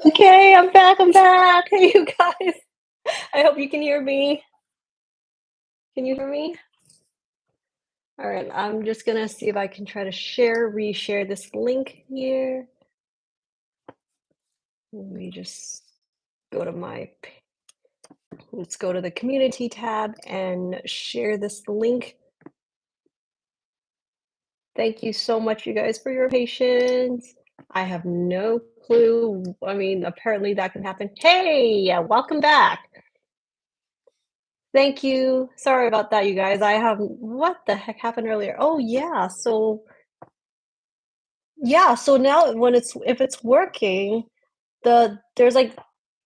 Okay, I'm back. I'm back. Hey, you guys. I hope you can hear me. Can you hear me? All right. I'm just gonna see if I can try to reshare this link here. Let me just go to let's go to the community tab and share this link. Thank you so much, you guys, for your patience. I have no clue. I mean, apparently that can happen. Hey, welcome back. Thank you. Sorry about that, you guys. I have what the heck happened earlier? Oh, yeah. So now when if it's working, there's like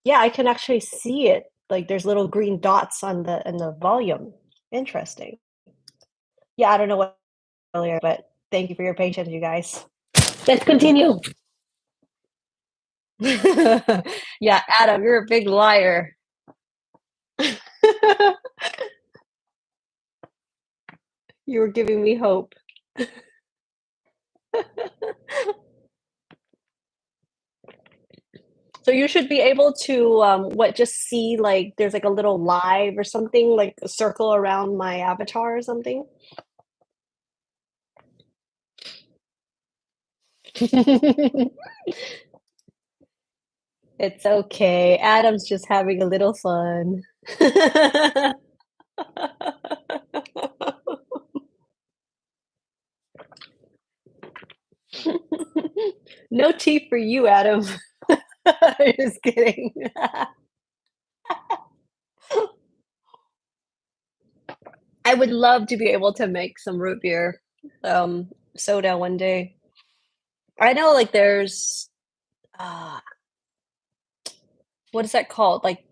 yeah, I can actually see it. Like there's little green dots on the volume. Interesting. Yeah, I don't know what earlier, but thank you for your patience, you guys. Let's continue. Yeah, Adam, you're a big liar. You were giving me hope. So you should be able to, just see, like, there's, like, a little live or something, like, a circle around my avatar or something? It's okay. Adam's just having a little fun. No tea for you, Adam. Just kidding. I would love to be able to make some root beer, soda one day. I know, like, there's, uh, what is that called? Like,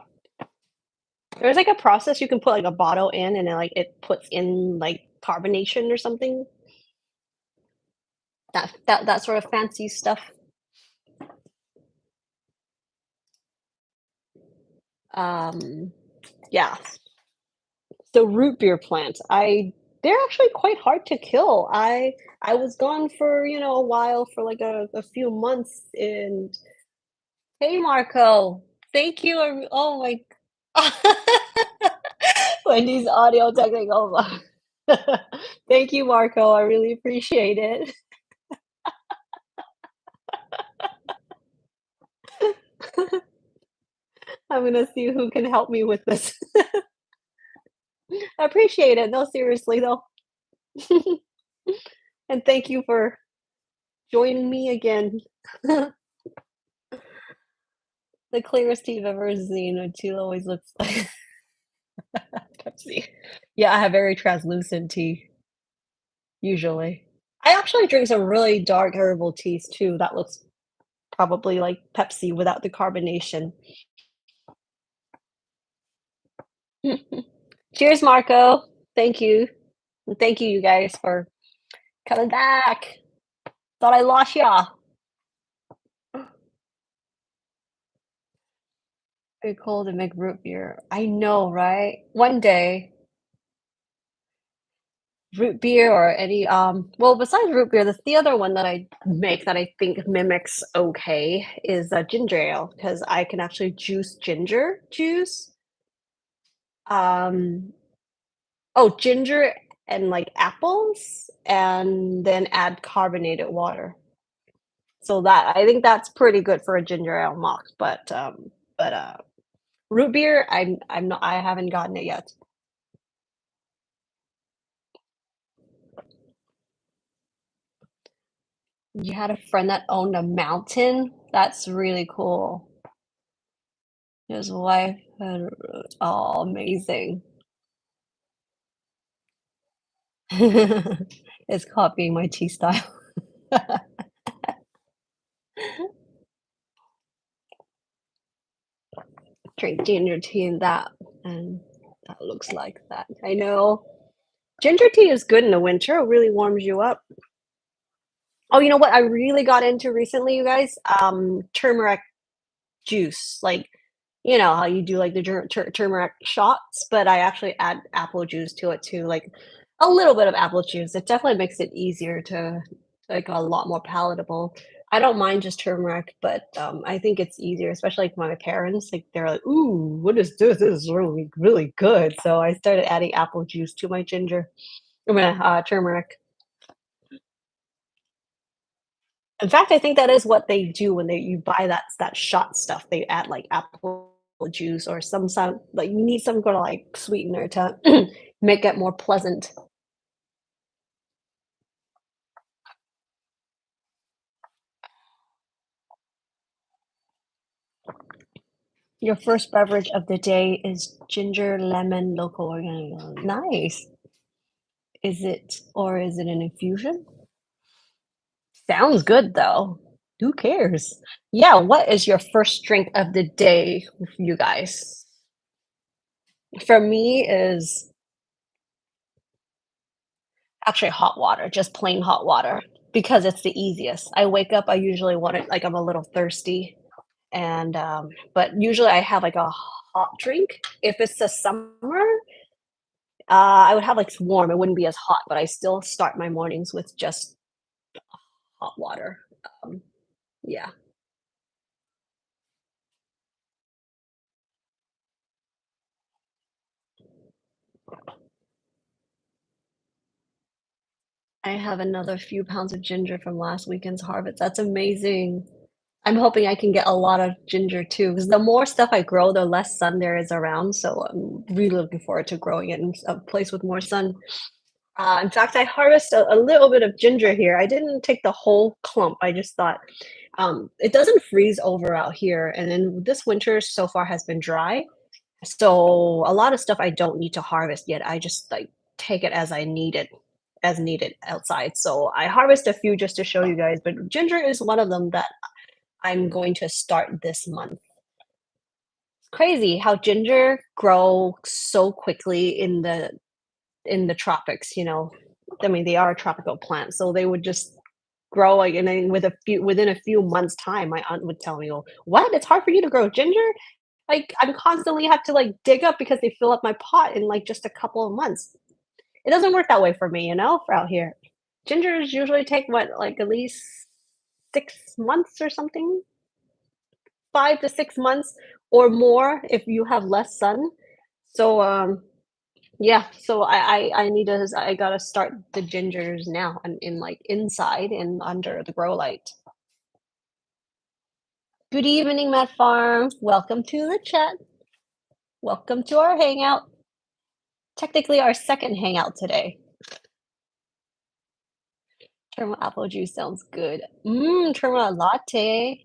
there's, like, a process you can put, like, a bottle in, and then, like, it puts in, like, carbonation or something. That sort of fancy stuff. Um, yeah. So root beer plants, they're actually quite hard to kill. I was gone for, a while, for, like, a few months, and hey, Marco. Thank you, oh my Wendy's audio technical. Thank you, Marco, I really appreciate it. I'm gonna see who can help me with this. I appreciate it. No, seriously though. And thank you for joining me again. The clearest tea I've ever seen. A tea always looks like Pepsi. Yeah, I have very translucent tea, usually. I actually drink some really dark herbal teas too. That looks probably like Pepsi without the carbonation. Cheers, Marco. Thank you. And thank you, you guys, for coming back. Thought I lost ya. Very cold to make root beer. I know, right? One day, root beer or any well, besides root beer, the other one that I make that I think mimics okay is ginger ale because I can actually juice ginger juice. Um ginger and like apples and then add carbonated water. So that I think that's pretty good for a ginger ale mock, but root beer, I haven't gotten it yet. You had a friend that owned a mountain? That's really cool. His wife had oh, amazing. It's copying my tea style. Drink ginger tea and that looks like that. I know. Ginger tea is good in the winter, it really warms you up. Oh, you know what I really got into recently, you guys? Turmeric juice, like, you know how you do, like, the turmeric shots, but I actually add apple juice to it too, like, a little bit of apple juice. It definitely makes it easier to like, a lot more palatable. I don't mind just turmeric, but, I think it's easier, especially, like, my parents, like, they're like, "Ooh, what is this? This is really, really good." So I started adding apple juice to my ginger I mean, turmeric. In fact, I think that is what they do when they you buy that shot stuff. They add, like, apple juice or some like, you need some kinda, like, sweetener to make it more pleasant. Your first beverage of the day is ginger lemon local organic. Nice. Is it an infusion? Sounds good though. Who cares? Yeah, what is your first drink of the day, you guys? For me is actually hot water, just plain hot water because it's the easiest. I wake up, I usually want it like I'm a little thirsty and but usually I have like a hot drink. If it's the summer, I would have like warm. It wouldn't be as hot, but I still start my mornings with just hot water. Um, yeah. I have another few pounds of ginger from last weekend's harvest. That's amazing. I'm hoping I can get a lot of ginger too, because the more stuff I grow, the less sun there is around. So I'm really looking forward to growing it in a place with more sun. In fact, I harvest a little bit of ginger here. I didn't take the whole clump. I just thought it doesn't freeze over out here, and then this winter so far has been dry. So a lot of stuff I don't need to harvest yet. I just like take it as needed outside. So I harvest a few just to show you guys, but ginger is one of them that I'm going to start this month. Crazy how ginger grow so quickly in the tropics, you know. I mean, they are a tropical plant, so they would just grow like and then within a few months time, my aunt would tell me, "Oh, what? It's hard for you to grow ginger?" Like I'm constantly have to like dig up because they fill up my pot in like just a couple of months. It doesn't work that way for me, you know, for out here. Gingers usually take what, like at least 6 months or something, 5 to 6 months or more if you have less sun. So yeah, so I need to I gotta start the gingers now and in like inside and under the grow light. Good evening, Matt Farm. Welcome to the chat. Welcome to our hangout. Technically our second hangout today. Caramel apple juice sounds good. Caramel latte.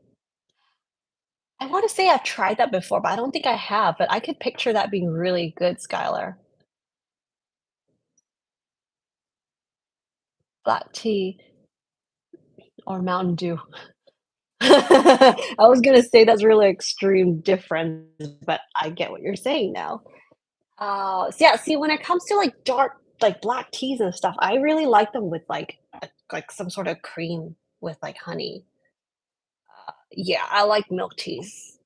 I want to say I've tried that before, but I don't think I have. But I could picture that being really good, Skylar. Black tea or Mountain Dew. I was gonna say that's really extreme difference, but I get what you're saying now. So yeah, see, when it comes to like dark, like black teas and stuff, I really like them with like some sort of cream with like honey. Yeah, I like milk teas.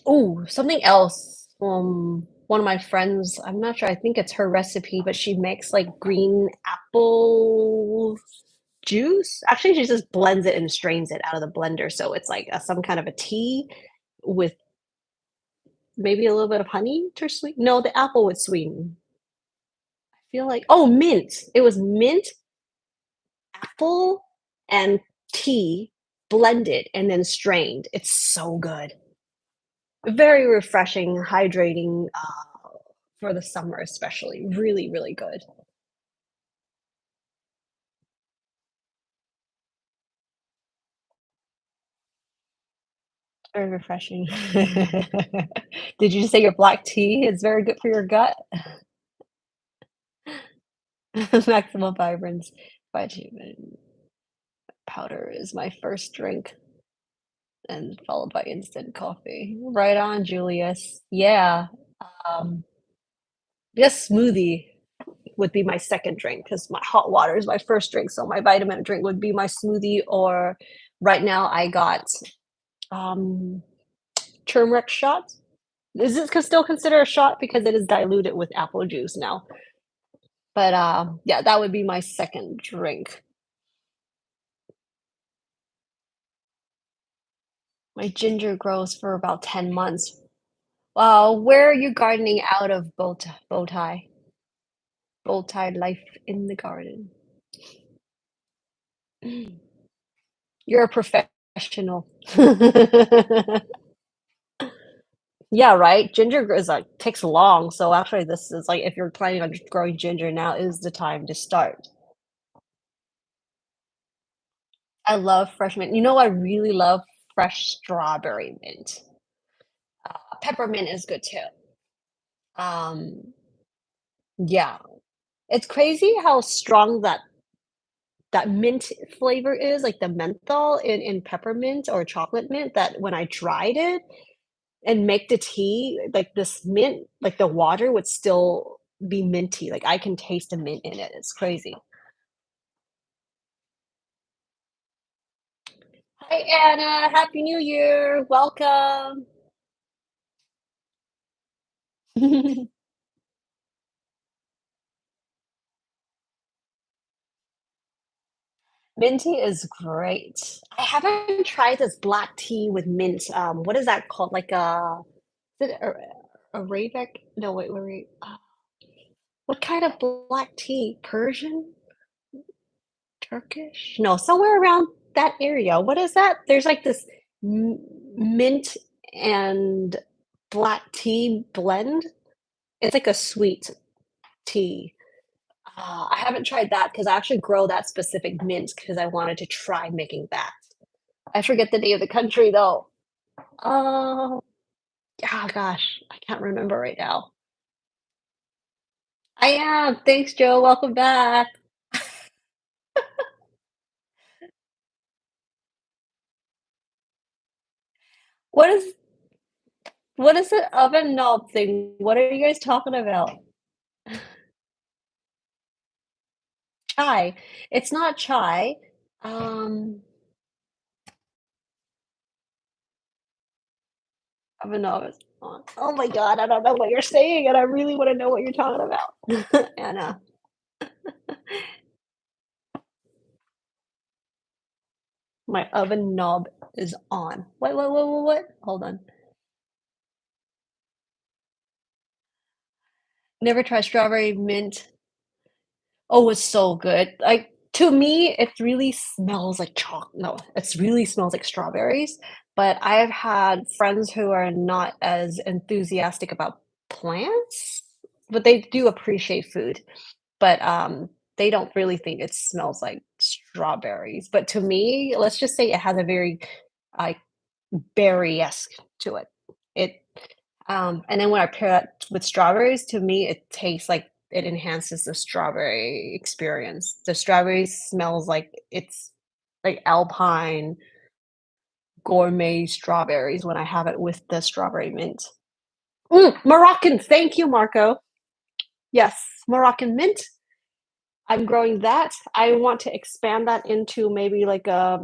Oh, something else. One of my friends, I'm not sure, I think it's her recipe, but she makes like green apple juice. Actually, she just blends it and strains it out of the blender. So it's like some kind of a tea with maybe a little bit of honey to sweeten. No, the apple would sweeten. I feel like, oh, mint. It was mint, apple, and tea blended and then strained. It's so good. Very refreshing, hydrating, for the summer especially. Really, really good. Very refreshing. Did you say your black tea is very good for your gut? Maximum vibrance vitamin powder is my first drink and followed by instant coffee. Right on, Julius. Yeah. Um, yes, smoothie would be my second drink because my hot water is my first drink. So my vitamin drink would be my smoothie, or right now I got um turmeric shots. Is this still considered a shot because it is diluted with apple juice now? But, yeah, that would be my second drink. My ginger grows for about 10 months. Where are you gardening out of bow tie life in the garden? You're a professional. Yeah, right? Ginger is, like, takes long, so actually this is, like, if you're planning on growing ginger, now is the time to start. I love fresh mint. You know, I really love fresh strawberry mint. Peppermint is good too. Um, yeah. It's crazy how strong that mint flavor is, like the menthol in peppermint or chocolate mint, that when I tried it and make the tea, like this mint, like the water would still be minty. Like I can taste the mint in it. It's crazy. Hi Anna, Happy New Year. Welcome. Mint tea is great. I haven't tried this black tea with mint. What is that called? Like is it Arabic? No, wait. What kind of black tea? Persian? Turkish? No, somewhere around that area. What is that? There's like this m mint and black tea blend. It's like a sweet tea. I haven't tried that because I actually grow that specific mint because I wanted to try making that. I forget the name of the country though. Oh, gosh, I can't remember right now. I am. Thanks, Joe. Welcome back. What is what is the oven knob thing? What are you guys talking about? Chai. It's not chai. Um, oven knob is on. Oh my god, I don't know what you're saying, and I really want to know what you're talking about. Anna, my oven knob is on. What? Hold on. Never tried strawberry mint. Oh, it's so good. Like, to me, it really smells like chocolate. No, it really smells like strawberries, but I've had friends who are not as enthusiastic about plants, but they do appreciate food, but, they don't really think it smells like strawberries, but to me, let's just say it has a very, like, berry-esque to it. It and then when I pair that with strawberries, to me, it tastes like it enhances the strawberry experience. The strawberry smells like it's like alpine gourmet strawberries when I have it with the strawberry mint. Moroccan, thank you, Marco. Yes, Moroccan mint. I'm growing that. I want to expand that into maybe like a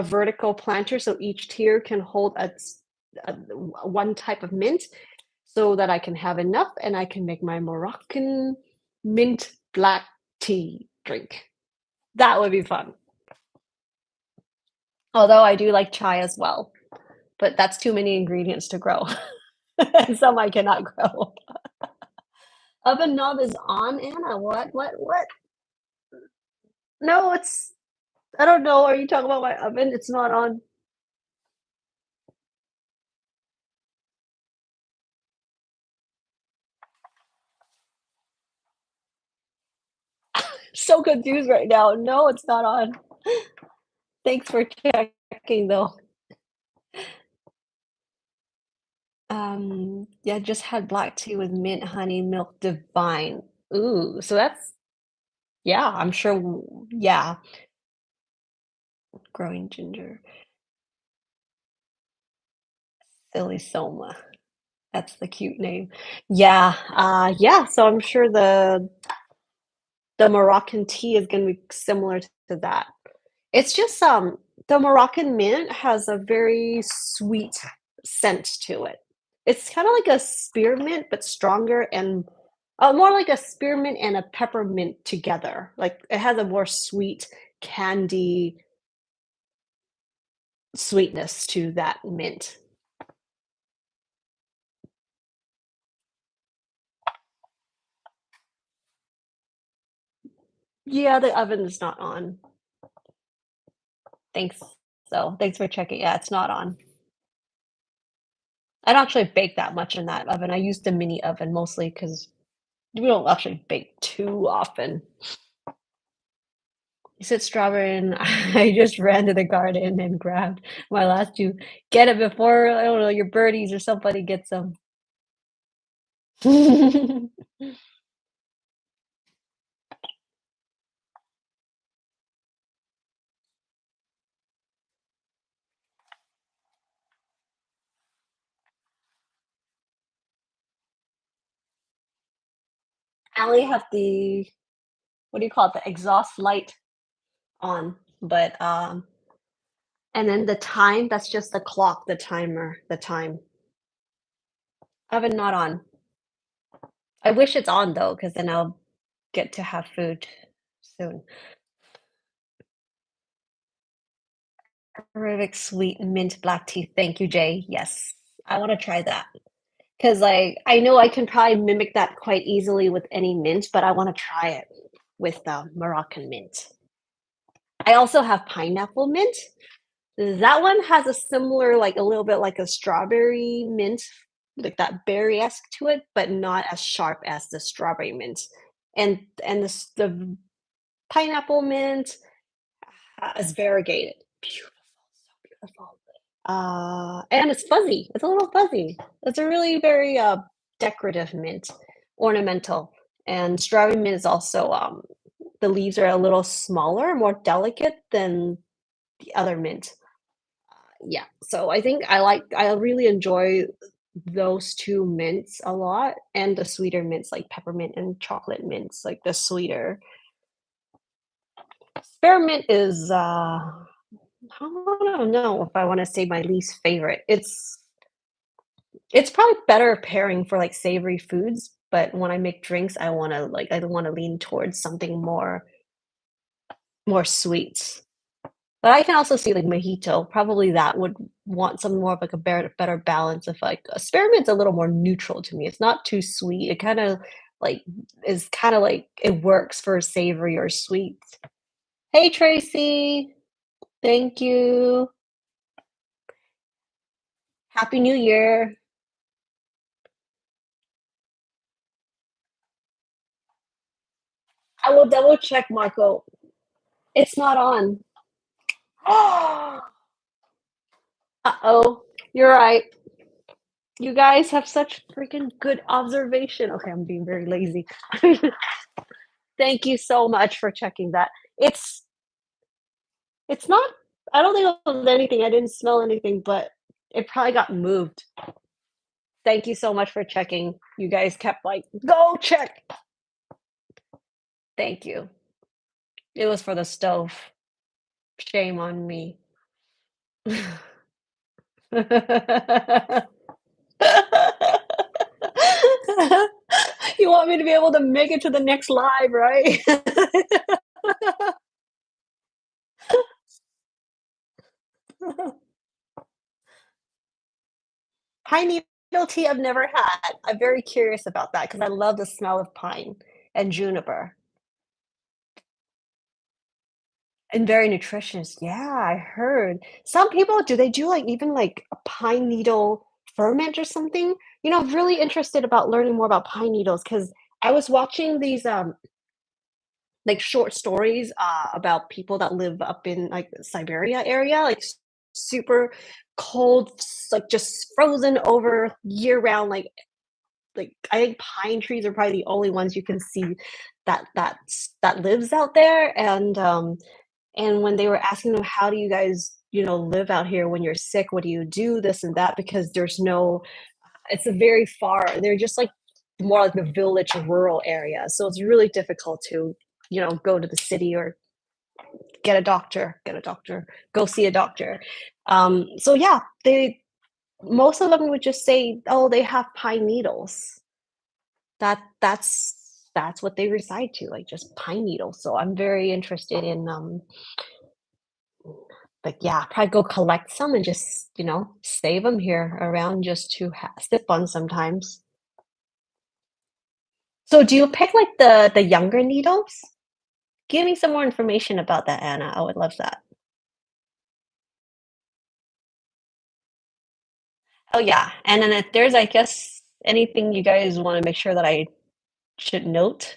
vertical planter so each tier can hold one type of mint so that I can have enough and I can make my Moroccan mint black tea drink. That would be fun. Although I do like chai as well, but that's too many ingredients to grow. And some I cannot grow. Oven knob is on, Anna. What? No, it's I don't know. Are you talking about my oven? It's not on. So confused right now. No, it's not on. Thanks for checking though. Yeah, just had black tea with mint, honey, milk, divine. Ooh, so that's yeah, I'm sure yeah, growing ginger, silly Soma. That's the cute name. Yeah, yeah, so I'm sure the Moroccan tea is gonna be similar to that. It's just, the Moroccan mint has a very sweet scent to it. It's kinda like a spearmint, but stronger and More like a spearmint and a peppermint together. Like, it has a more sweet candy sweetness to that mint. Yeah, the oven is not on. Thanks. So, thanks for checking. Yeah, it's not on. I don't actually bake that much in that oven. I use the mini oven mostly because we don't actually bake too often. You said strawberry, and I just ran to the garden and grabbed my last two. Get it before, I don't know, your birdies or somebody gets them. I only have the, what do you call it, the exhaust light on, but, and then the time, that's just the clock, the timer, the time. Oven not on. I wish it's on though, because then I'll get to have food soon. Arabic sweet mint black tea. Thank you, Jay. Yes, I want to try that because I know I can probably mimic that quite easily with any mint, but I want to try it with the Moroccan mint. I also have pineapple mint. That one has a similar, like a little bit like a strawberry mint, like that berry-esque to it, but not as sharp as the strawberry mint. And the pineapple mint is variegated. Beautiful, so beautiful. And it's fuzzy. It's a little fuzzy. It's a really very decorative mint, ornamental. And strawberry mint is also the leaves are a little smaller, more delicate than the other mint. Yeah, so I think I really enjoy those two mints a lot, and the sweeter mints like peppermint and chocolate mints, like the sweeter. Spearmint is I don't know if I want to say my least favorite. It's probably better pairing for like savory foods, but when I make drinks, I want to lean towards something more sweet. But I can also see like mojito. Probably that would want some more of like a better balance of like spearmint's a little more neutral to me. It's not too sweet. It kind of like is kind of like it works for savory or sweet. Hey Tracy, thank you. Happy New Year. I will double check, Marco. It's not on. Uh-oh. You're right. You guys have such freaking good observation. Okay, I'm being very lazy. Thank you so much for checking that. It's not, I don't think it was anything. I didn't smell anything, but it probably got moved. Thank you so much for checking. You guys kept like, go check. Thank you. It was for the stove. Shame on me. You want me to be able to make it to the next live, right? Pine needle tea I've never had. I'm very curious about that because I love the smell of pine and juniper. And very nutritious. Yeah, I heard. Some people, do they do, like, even, like, a pine needle ferment or something? You know, I'm really interested about learning more about pine needles because I was watching these, like, short stories, about people that live up in, like, Siberia area, like, super cold, like, just frozen over year-round, like, I think pine trees are probably the only ones you can see that lives out there, and when they were asking them, "How do you guys, live out here when you're sick? What do you do?" This and that, because there's no it's a very far they're just, like, more like the village rural area, so it's really difficult to, go to the city or get a doctor, go see a doctor. So yeah, they most of them would just say, "Oh, they have pine needles." That's what they reside to, like, just pine needles, so I'm very interested in, like, yeah, probably go collect some and just, save them here around just to ha sip on sometimes. So do you pick, like, the younger needles? Give me some more information about that, Anna, I would love that. Oh, yeah, and then if there's, I guess, anything you guys wanna make sure that I should note,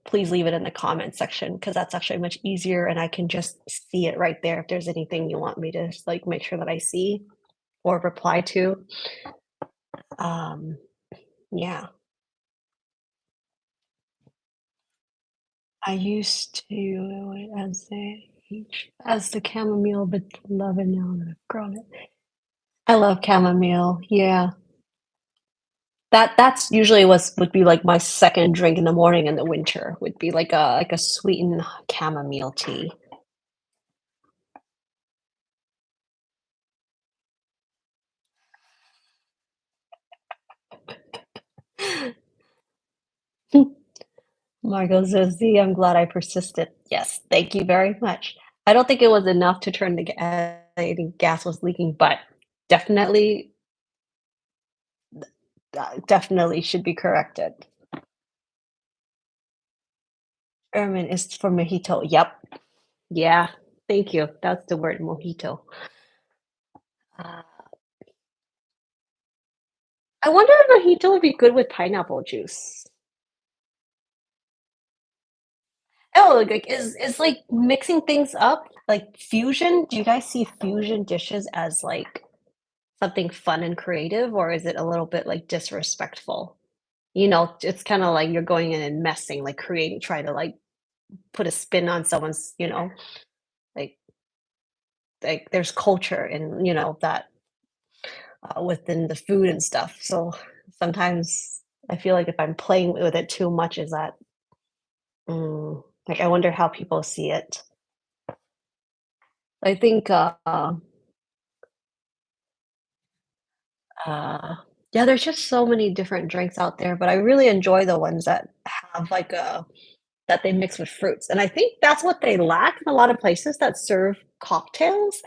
please leave it in the comment section because that's actually much easier and I can just see it right there if there's anything you want me to like make sure that I see or reply to. Um, yeah, I used to as the chamomile, but love it now that I've grown it. I love chamomile. Yeah, that's usually would be like my second drink in the morning in the winter. Would be like a sweetened chamomile tea. Margot says, "See, I'm glad I persisted." Yes, thank you very much. I don't think it was enough to turn the gas was leaking, but definitely, definitely should be corrected. Ermin is for mojito. Yep. Yeah. Thank you. That's the word, mojito. Uh, I wonder if mojito would be good with pineapple juice. Oh, like is like mixing things up like fusion? Do you guys see fusion dishes as like something fun and creative, or is it a little bit like disrespectful? It's kinda like you're going in and messing, like, creating trying to, like, put a spin on someone's, like there's culture and, that, within the food and stuff, so sometimes I feel like if I'm playing with it too much, is that like, I wonder how people see it. I think, uh yeah, there's just so many different drinks out there, but I really enjoy the ones that have, like, a that they mix with fruits, and I think that's what they lack in a lot of places that serve cocktails.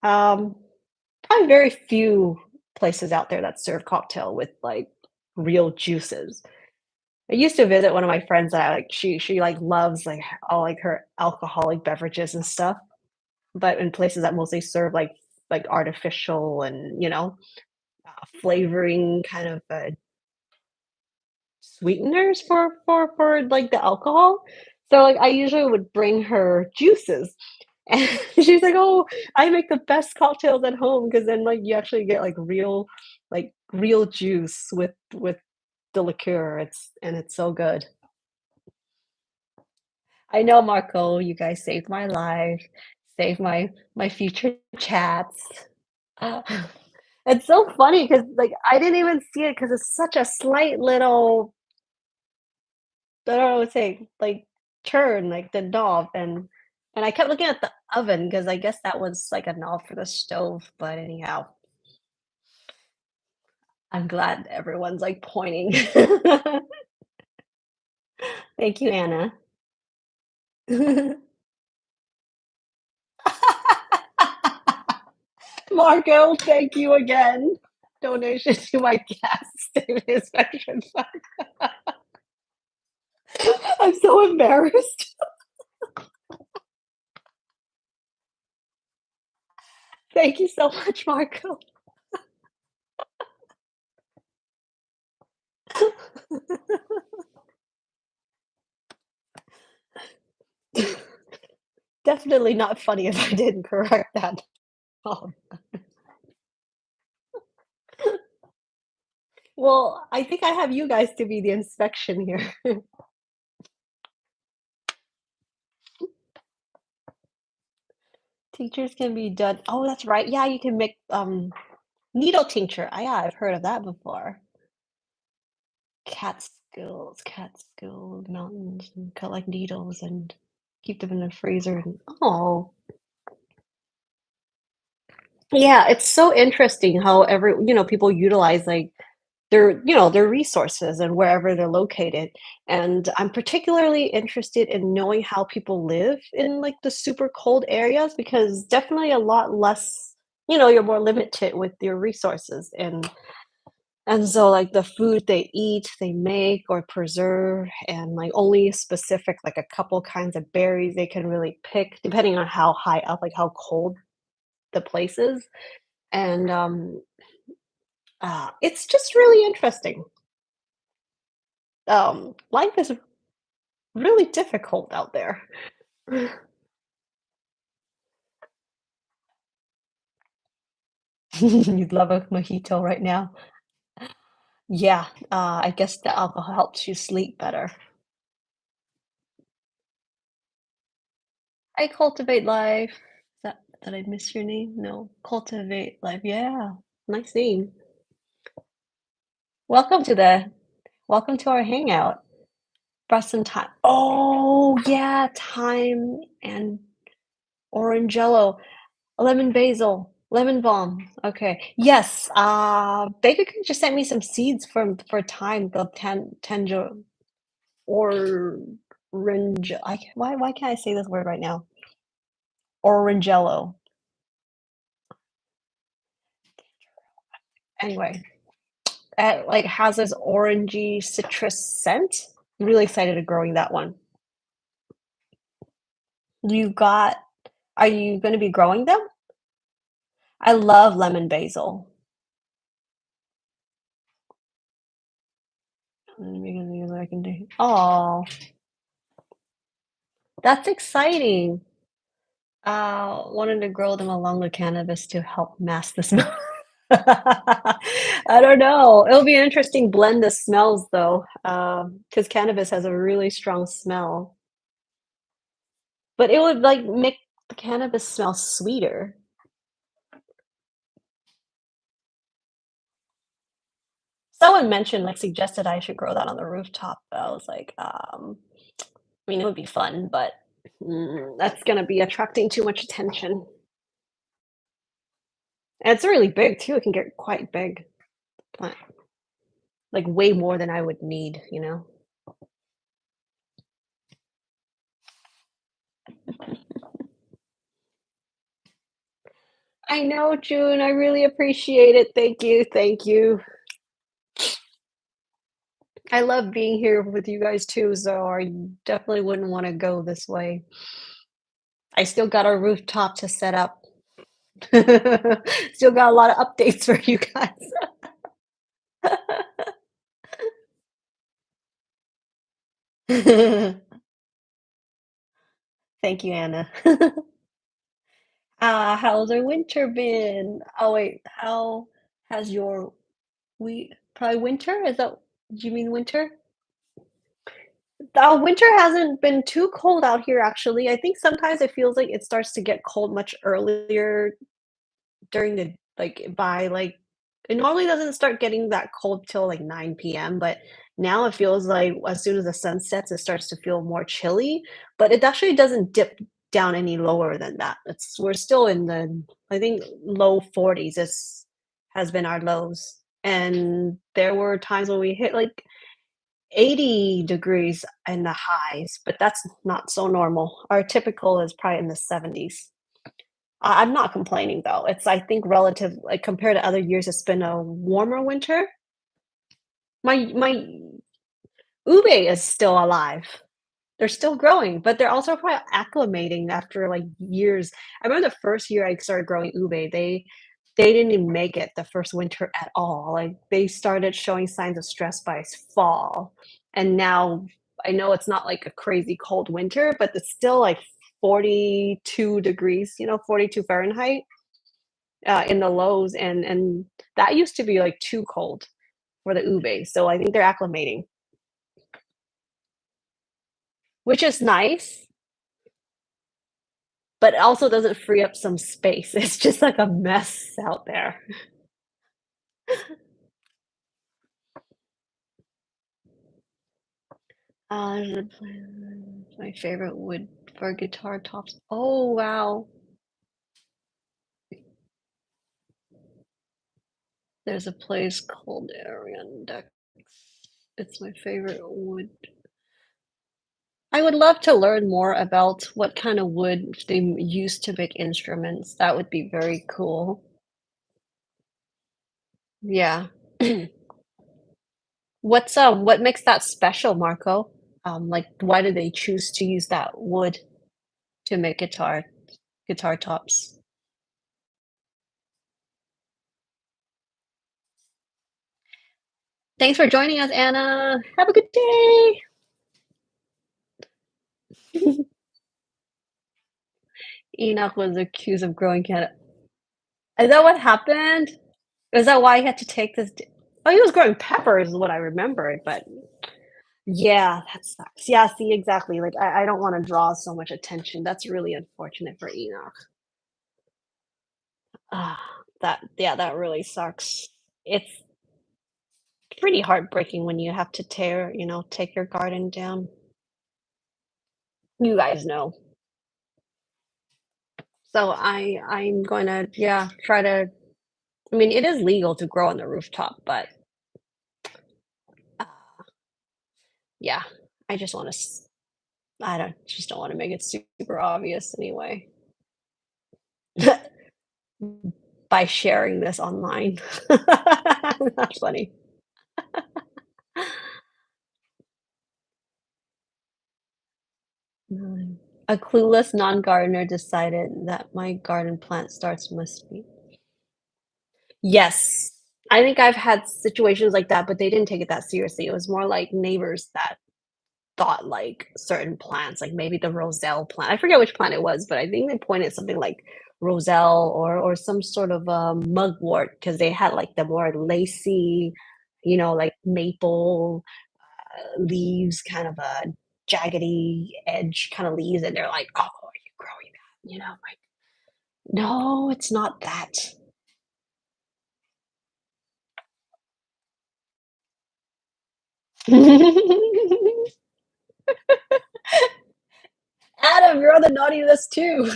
Um, Probably very few places out there that serve cocktail with, like, real juices. I used to visit one of my friends that I like she, like, loves, like, all, like, her alcoholic beverages and stuff, but in places that mostly serve, like, artificial and, flavoring kind of, sweeteners for, like, the alcohol. So, like, I usually would bring her juices, and she's like, "Oh, I make the best cocktails at home because then, like, you actually get, like, real juice with the liqueur, it's so good." I know, Marco, you guys saved my life, saved my future chats. Uh, it's so funny because like, I didn't even see it because it's such a slight little I don't know what to say, like, turn, like, the knob, and I kept looking at the oven because I guess that was, like, a knob for the stove, but anyhow, I'm glad everyone's, like, pointing. Thank you, Anna. Marco, thank you again. Donation to my gas satisfaction fund. I'm so embarrassed. Thank you so much, Marco. Definitely not funny if I didn't correct that. Oh, well, I think I have you guys to be the inspection here. Teachers can be done oh, that's right. Yeah, you can make, needle tincture. Yeah, I've heard of that before. Cat skills, mountains, and collect needles and keep them in the freezer and oh. Yeah, it's so interesting how people utilize, like, their resources and wherever they're located. And I'm particularly interested in knowing how people live in like the super cold areas because definitely a lot less, you're more limited with your resources and so like the food they eat, they make or preserve and like only specific like a couple kinds of berries they can really pick depending on how high up, like how cold the place is. And it's just really interesting. Life is really difficult out there. You'd love a mojito right now. Yeah, I guess the alcohol helps you sleep better. I cultivate life. That did I miss your name? No, cultivate life. Yeah, nice name. Welcome to the welcome to our hangout. Brought some time. Oh yeah, thyme and orangello. Lemon basil, lemon balm. Okay. Yes. Baker Creek just sent me some seeds for thyme, the tango orange. Why can't I say this word right now? Orangello. Anyway, it like has this orangey citrus scent. Really excited to growing that one. You got? Are you going to be growing them? I love lemon basil. Oh, that's exciting. Wanted to grow them along with cannabis to help mask the smell. I don't know. It'll be an interesting blend of smells though, because cannabis has a really strong smell. But it would like make the cannabis smell sweeter. Someone mentioned, like, suggested I should grow that on the rooftop. But I was like, I mean, it would be fun, but that's gonna be attracting too much attention. And it's really big too. It can get quite big, plant, like way more than I would need. I know, June. I really appreciate it. Thank you. Thank you. I love being here with you guys too, so I definitely wouldn't want to go this way. I still got a rooftop to set up. Still got a lot of updates for you guys. Thank you, Anna. How's our winter been? Oh wait, how has your we probably winter? Is that do you mean winter? Winter hasn't been too cold out here actually. I think sometimes it feels like it starts to get cold much earlier during the like by like it normally doesn't start getting that cold till like 9 p.m. But now it feels like as soon as the sun sets, it starts to feel more chilly. But it actually doesn't dip down any lower than that. It's we're still in the I think low 40s is has been our lows. And there were times when we hit like 80 degrees in the highs, but that's not so normal. Our typical is probably in the 70s. I'm not complaining though. It's I think relative like compared to other years, it's been a warmer winter. My ube is still alive. They're still growing, but they're also probably acclimating after like years. I remember the first year I started growing ube, they didn't even make it the first winter at all. Like they started showing signs of stress by fall. And now I know it's not like a crazy cold winter, but it's still like 42 degrees, 42 Fahrenheit in the lows, and that used to be like too cold for the ube. So I think they're acclimating, which is nice, but it also doesn't free up some space. It's just like a mess out there. Uh, my favorite wood for guitar tops. Oh wow. There's a place called Ariandex. It's my favorite wood. I would love to learn more about what kind of wood they use to make instruments. That would be very cool. Yeah. What makes that special, Marco? Like, why do they choose to use that wood to make guitar tops? Thanks for joining us, Anna. Have a good day. Enoch was accused of growing cannabis. Is that what happened? Is that why he had to take this? Oh, he was growing peppers, is what I remembered. But yeah, that sucks. Yeah, see, exactly. Like, I don't want to draw so much attention. That's really unfortunate for Enoch. Ah, yeah, that really sucks. It's pretty heartbreaking when you have to take your garden down. You guys know. So I'm going to, yeah, try to. I mean, it is legal to grow on the rooftop, but uh, yeah, I just want to. I don't just don't want to make it super obvious anyway by sharing this online. That's funny. A clueless non-gardener decided that my garden plant starts must be. Yes. I think I've had situations like that, but they didn't take it that seriously. It was more like neighbors that thought like certain plants, like maybe the roselle plant. I forget which plant it was, but I think they pointed something like roselle or some sort of mugwort because they had like the more lacy, like maple leaves, kind of a jaggedy edge kind of leaves, and they're like, "Oh, are you growing that?" Like, no, it's not that. Adam, you're on the naughty list too.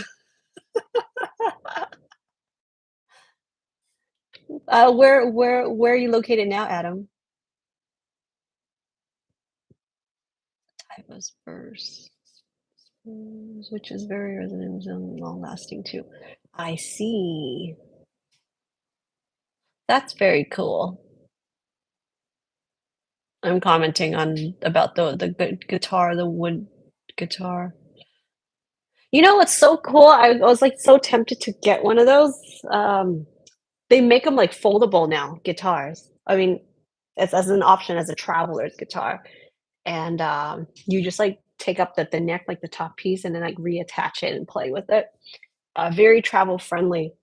Where are you located now, Adam? Type of spurs, which is very resident and long lasting too. I see. That's very cool. I'm commenting on about the good guitar, the wood guitar. You know what's so cool? I was like so tempted to get one of those. Um, they make them like foldable now, guitars. I mean, as an option as a traveler's guitar. And you just like take up the neck, like the top piece, and then like reattach it and play with it. Very travel friendly.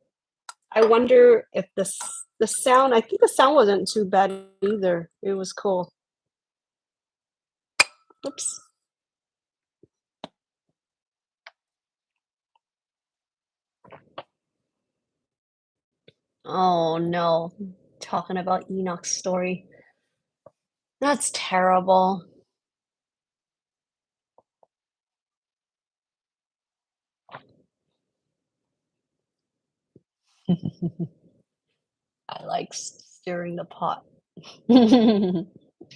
I wonder if the sound. I think the sound wasn't too bad either. It was cool. Oops. Oh no. Talking about Enoch's story. That's terrible. I like stirring the pot. Yeah,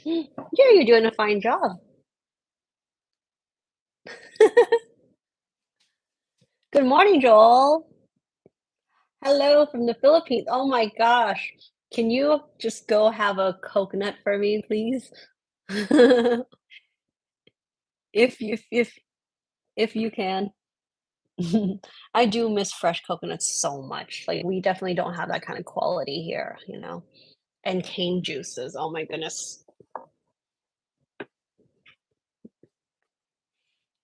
you're doing a fine job. Good morning, Joel. Hello from the Philippines. Oh my gosh. Can you just go have a coconut for me, please? If you can. I do miss fresh coconuts so much. Like we definitely don't have that kind of quality here. And cane juices. Oh my goodness.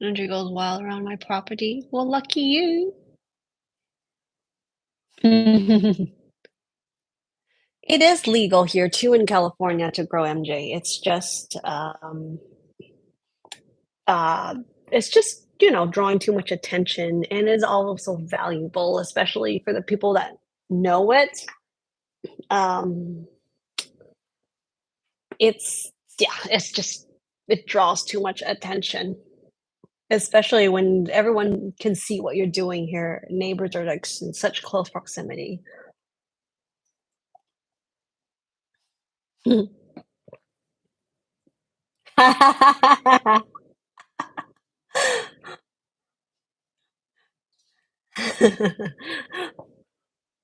Andrew goes wild around my property. Well, lucky you. It is legal here too in California to grow MJ. Uh, it's just drawing too much attention and is also valuable, especially for the people that know it. Um, it's yeah, it's just it draws too much attention, especially when everyone can see what you're doing here. Neighbors are like in such close proximity.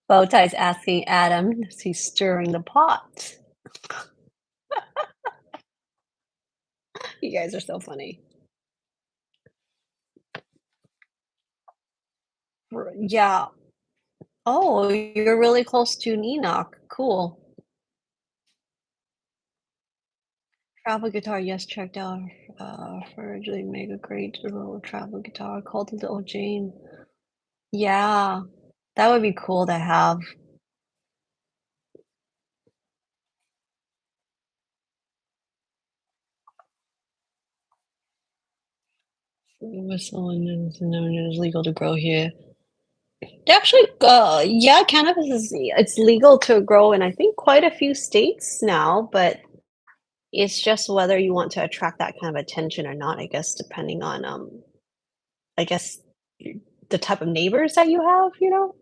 Bowtie's asking Adam if he's stirring the pot. You guys are so funny. Yeah. Oh, you're really close to Enoch. Cool. Travel guitar, yes, checked out. Foraging make a great little travel guitar called the Little Jane. Yeah, that would be cool to have. Whistle and it is legal to grow here. Actually, yeah, cannabis it's legal to grow in I think quite a few states now, but it's just whether you want to attract that kind of attention or not, I guess, depending on I guess the type of neighbors that you have, you know?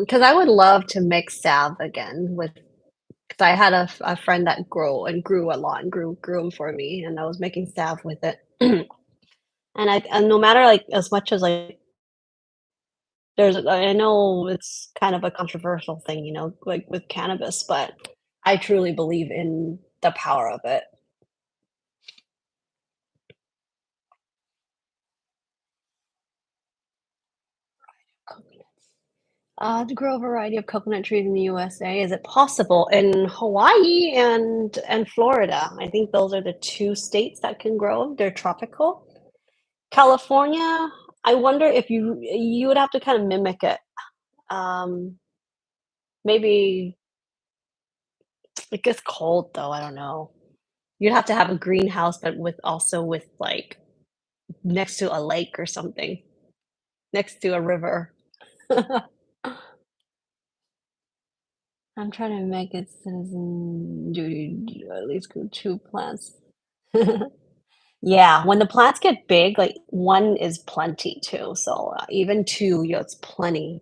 Because I would love to mix salve again with because I had a friend that grew a lot and grew them for me, and I was making salve with it. And no matter, like, as much as, like, I know it's kind of a controversial thing, you know, like, with cannabis, but I truly believe in the power of it. To grow a variety of coconut trees in the USA, is it possible? In Hawaii and Florida, I think those are the 2 states that can grow 'em, they're tropical. California, I wonder if you would have to kinda mimic it. Um, maybe it gets cold though, I don't know. You'd have to have a greenhouse, but with, like, next to a lake or something, next to a river. I'm trying to make it says, do at least grow 2 plants. Yeah, when the plants get big, like, 1 is plenty too, so, even 2, yeah, it's plenty.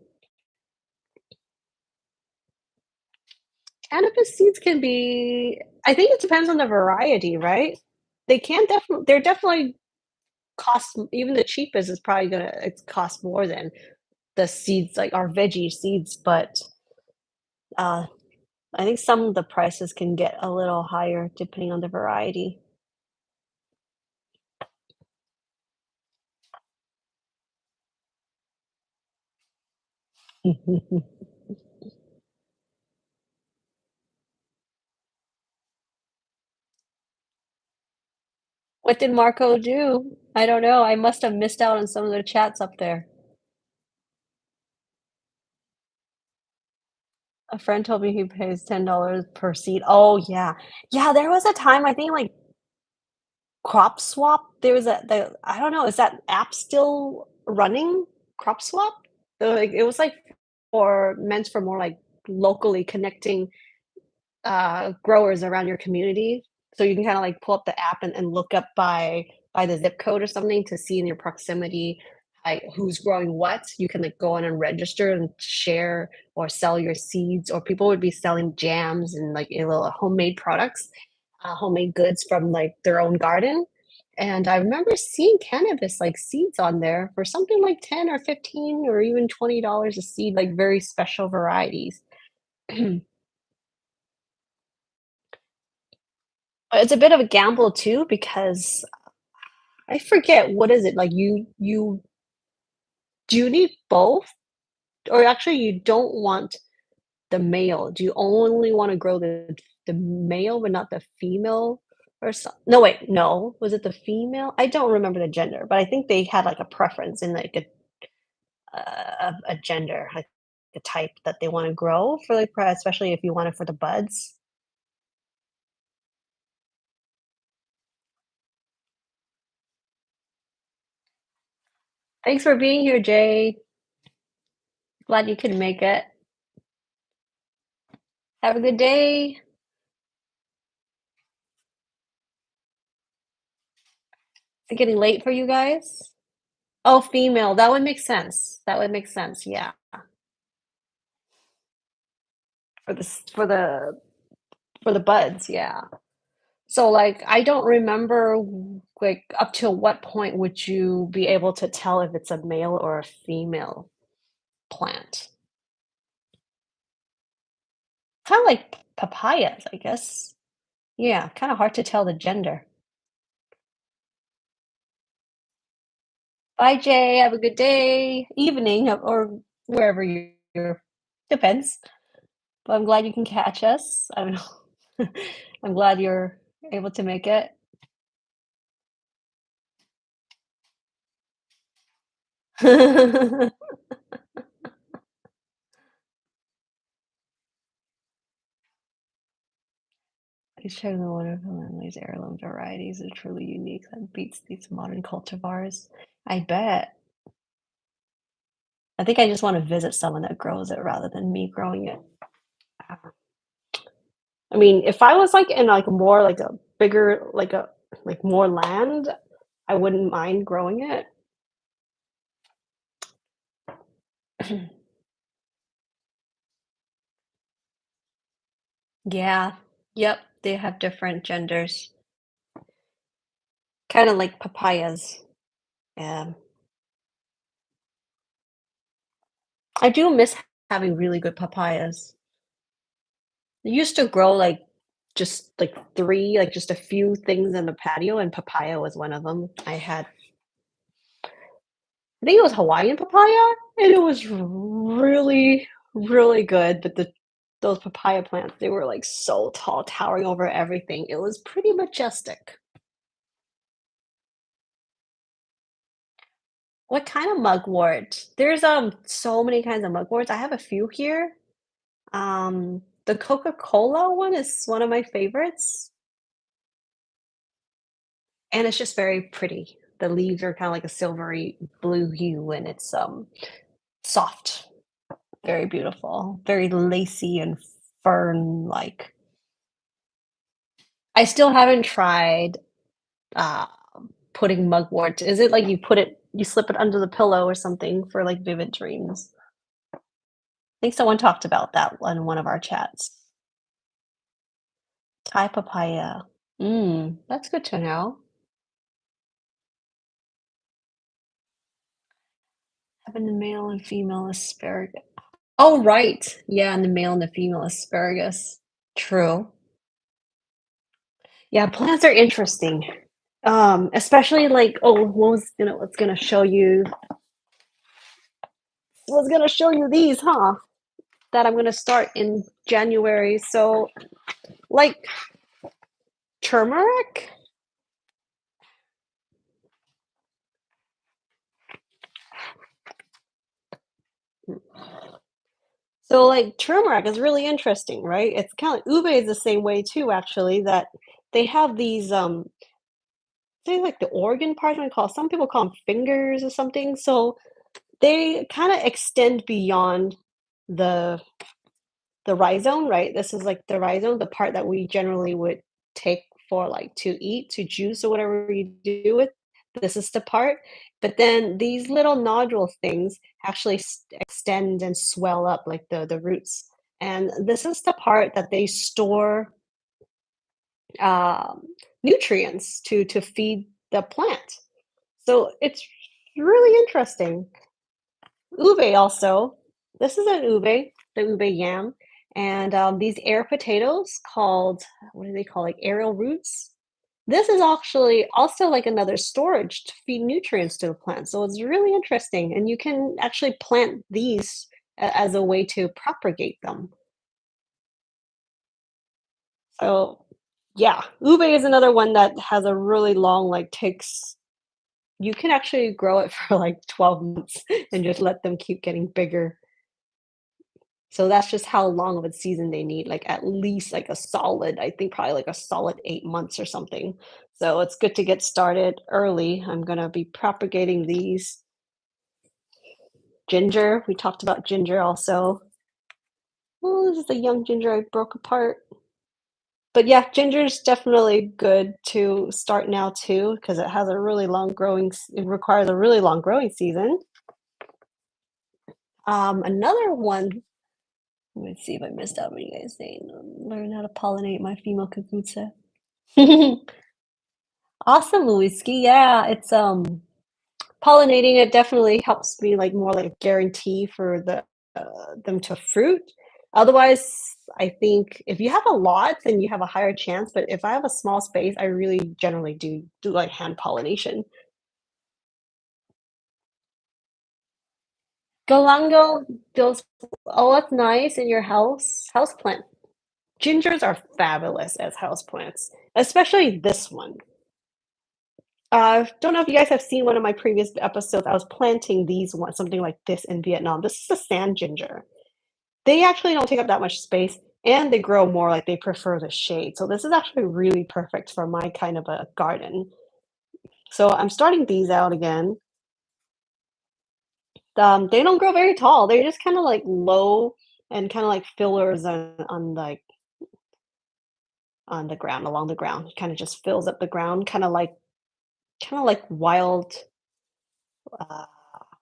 Cannabis seeds can be I think it depends on the variety, right? They're definitely cost even the cheapest is probably gonna it's cost more than the seeds, like our veggie seeds, but, uh, I think some of the prices can get a little higher depending on the variety. What did Marco do? I don't know, I must have missed out on some of the chats up there. A friend told me he pays $10 per seed. Oh, yeah. Yeah, there was a time, I think, like, Crop Swap, there was I don't know, is that app still running? Crop Swap? Like, it was, like, meant for more, like, locally connecting, growers around your community. So you can kinda, like, pull up the app and look up by the zip code or something to see in your proximity, like, who's growing what. You can, like, go on and register and share or sell your seeds, or people would be selling jams and, like, little homemade products, homemade goods from, like, their own garden. And I remember seeing cannabis, like, seeds on there for something like 10 or 15 or even $20 a seed, like, very special varieties. It's a bit of a gamble too because I forget what is it, like, you do you need both? Or actually you don't want the male? Do you only wanna grow the male but not the female or no, wait, no, was it the female? I don't remember the gender, but I think they had, like, a preference in, like, a gender, like, a type that they wanna grow for, like, especially if you want it for the buds. Thanks for being here, Jay. Glad you could make it. Have a good day. Is it getting late for you guys? Oh, female, that would make sense. That would make sense, yeah. For the For the buds, yeah. So, like, I don't remember, like, up till what point would you be able to tell if it's a male or a female plant? Kinda like papayas, I guess. Yeah, kinda hard to tell the gender. Bye, Jay, have a good day, evening, or wherever you're depends, but I'm glad you can catch us. I don't know. I'm glad you're able to make it. He's showing the wonderful Emily's heirloom varieties are truly unique that beats these modern cultivars. I bet. I think I just want to visit someone that grows it rather than me growing it. I mean, if I was like in like more like a bigger like more land, I wouldn't mind growing it. Yeah. Yep. They have different genders. Kind of like papayas. Yeah. I do miss having really good papayas. I used to grow like just like three, like just a few things in the patio, and papaya was one of them. I think it was Hawaiian papaya, and it was really, really good. But those papaya plants, they were like so tall, towering over everything. It was pretty majestic. What kind of mugwort? There's so many kinds of mugworts. I have a few here. The Coca-Cola one is one of my favorites, and it's just very pretty. The leaves are kind of like a silvery blue hue, and it's soft, very beautiful, very lacy and fern-like. I still haven't tried, uh, putting mugwort. Is it like you slip it under the pillow or something for, like, vivid dreams? I think someone talked about that on one of our chats. Thai papaya. That's good to know. Having the male and female asparagus. Oh, right. Yeah, and the male and the female asparagus. True. Yeah, plants are interesting. Especially like, oh, what's gonna show you was gonna show you these, huh? That I'm gonna start in January. So, like turmeric. So, like turmeric is really interesting, right? It's kind of ube is the same way too, actually. That they have these say like the organ parts. I call some people call them fingers or something. So they kind of extend beyond the the rhizome, right? This is like the rhizome, the part that we generally would take for like to eat, to juice or whatever you do with. This is the part. But then these little nodule things actually extend and swell up like the roots. And this is the part that they store um, nutrients to feed the plant. So it's really interesting. Ube also. This is an ube, the ube yam, and, these air potatoes called what do they call, like, aerial roots? This is actually also, like, another storage to feed nutrients to the plant, so it's really interesting, and you can actually plant these as a way to propagate them. So, yeah, ube is another one that has a really long, like, takes you can actually grow it for, like, 12 months and just let them keep getting bigger. So that's just how long of a season they need, like, at least, like, a solid I think probably, like, a solid 8 months or something. So it's good to get started early. I'm gonna be propagating these. Ginger, we talked about ginger also. Oh, this is the young ginger I broke apart. But, yeah, ginger's definitely good to start now too, because it has a really long growing s it requires a really long growing season. Another one Let's see if I missed out what you guys saying. Learn how to pollinate my female kikucha. Awesome, whiskey. Yeah, it's pollinating it definitely helps me like more like a guarantee for them to fruit. Otherwise, I think if you have a lot, then you have a higher chance. But if I have a small space, I really generally do like hand pollination. Galango goes, oh, that's nice in your house plant. Gingers are fabulous as houseplants, especially this one. Don't know if you guys have seen one of my previous episodes. I was planting these ones, something like this in Vietnam. This is a sand ginger. They actually don't take up that much space and they grow more like they prefer the shade. So this is actually really perfect for my kind of a garden. So I'm starting these out again. They don't grow very tall. They're just kind of like low and kind of like fillers on like on the ground, along the ground. It kind of just fills up the ground, kind of like wild uh,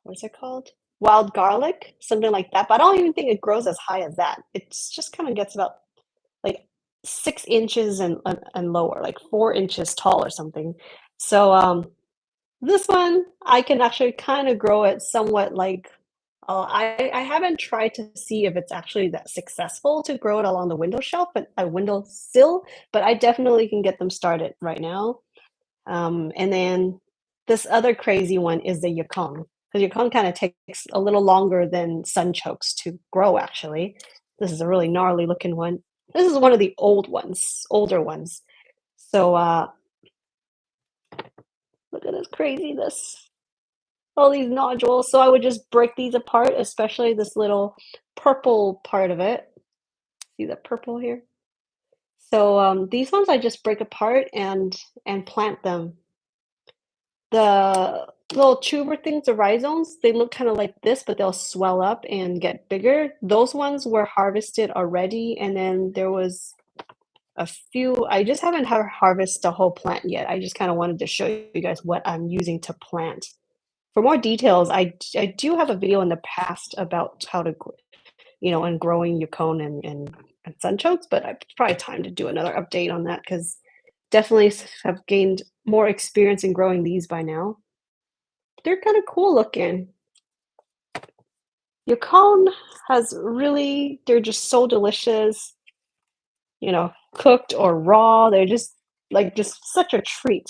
what is it called? Wild garlic, something like that. But I don't even think it grows as high as that. It's just kind of gets about like 6 inches and lower, like 4 inches tall or something. So this one I can actually kind of grow it somewhat like I haven't tried to see if it's actually that successful to grow it along the window shelf, but a window sill, but I definitely can get them started right now. And then this other crazy one is the yacon. The yacon kind of takes a little longer than sunchokes to grow, actually. This is a really gnarly looking one. This is one of the older ones. So look at this craziness. All these nodules. So I would just break these apart, especially this little purple part of it. See the purple here? So these ones I just break apart and plant them. The little tuber things, the rhizomes, they look kind of like this, but they'll swell up and get bigger. Those ones were harvested already, and then there was a few. I just haven't harvested the whole plant yet. I just kind of wanted to show you guys what I'm using to plant. For more details, I do have a video in the past about how to, and growing yacon and sunchokes, but it's probably time to do another update on that because definitely have gained more experience in growing these by now. They're kind of cool looking. Yacon they're just so delicious, cooked or raw. They're just such a treat.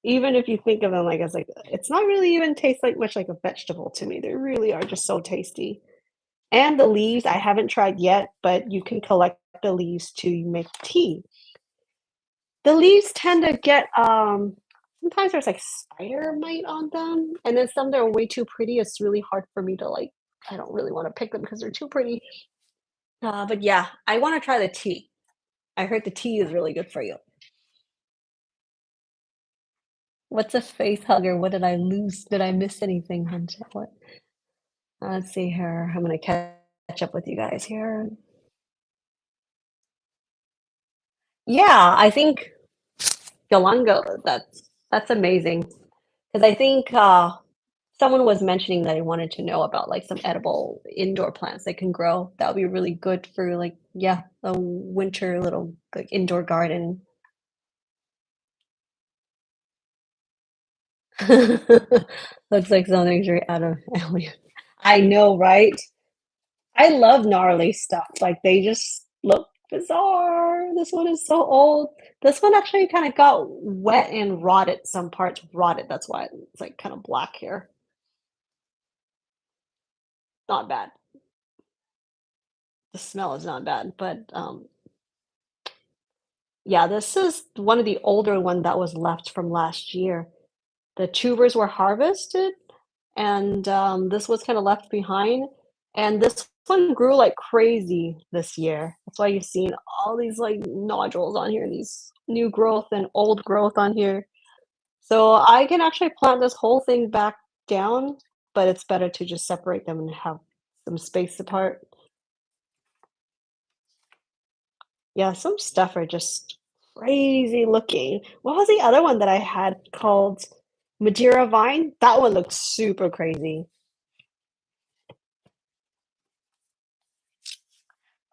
Even if you think of them like as like it's not really even taste like much like a vegetable to me. They really are just so tasty. And the leaves I haven't tried yet, but you can collect the leaves to make tea. The leaves tend to get sometimes there's like spider mite on them, and then some that are way too pretty. It's really hard for me to like. I don't really want to pick them because they're too pretty. But yeah, I want to try the tea. I heard the tea is really good for you. What's a face hugger? What did I lose? Did I miss anything, Hunter? What? Let's see here. I'm gonna catch up with you guys here. Yeah, I think Galango. That's amazing because I think someone was mentioning that they wanted to know about like some edible indoor plants they can grow. That would be really good for like yeah, a winter little like indoor garden. Looks like something's right out of Alien. I know, right? I love gnarly stuff. Like they just look bizarre. This one is so old. This one actually kind of got wet and rotted. Some parts rotted. That's why it's like kind of black here. Not bad. The smell is not bad, but yeah, this is one of the older one that was left from last year. The tubers were harvested, and this was kind of left behind. And this one grew like crazy this year. That's why you've seen all these like nodules on here, these new growth and old growth on here. So I can actually plant this whole thing back down, but it's better to just separate them and have some space apart. Yeah, some stuff are just crazy looking. What was the other one that I had called Madeira Vine? That one looked super crazy.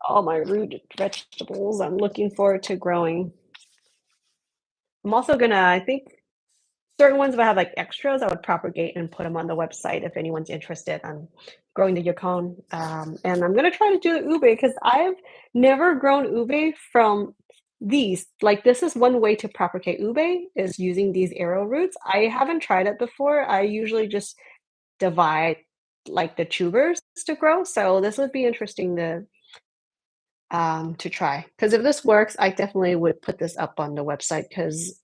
all my root vegetables. I'm looking forward to growing. I'm also gonna, I think certain ones, if I have like extras, I would propagate and put them on the website if anyone's interested on growing the yacon. And I'm gonna try to do the ube because I've never grown ube from these. Like this is one way to propagate ube is using these arrow roots. I haven't tried it before. I usually just divide like the tubers to grow. So this would be interesting to try. Because if this works, I definitely would put this up on the website because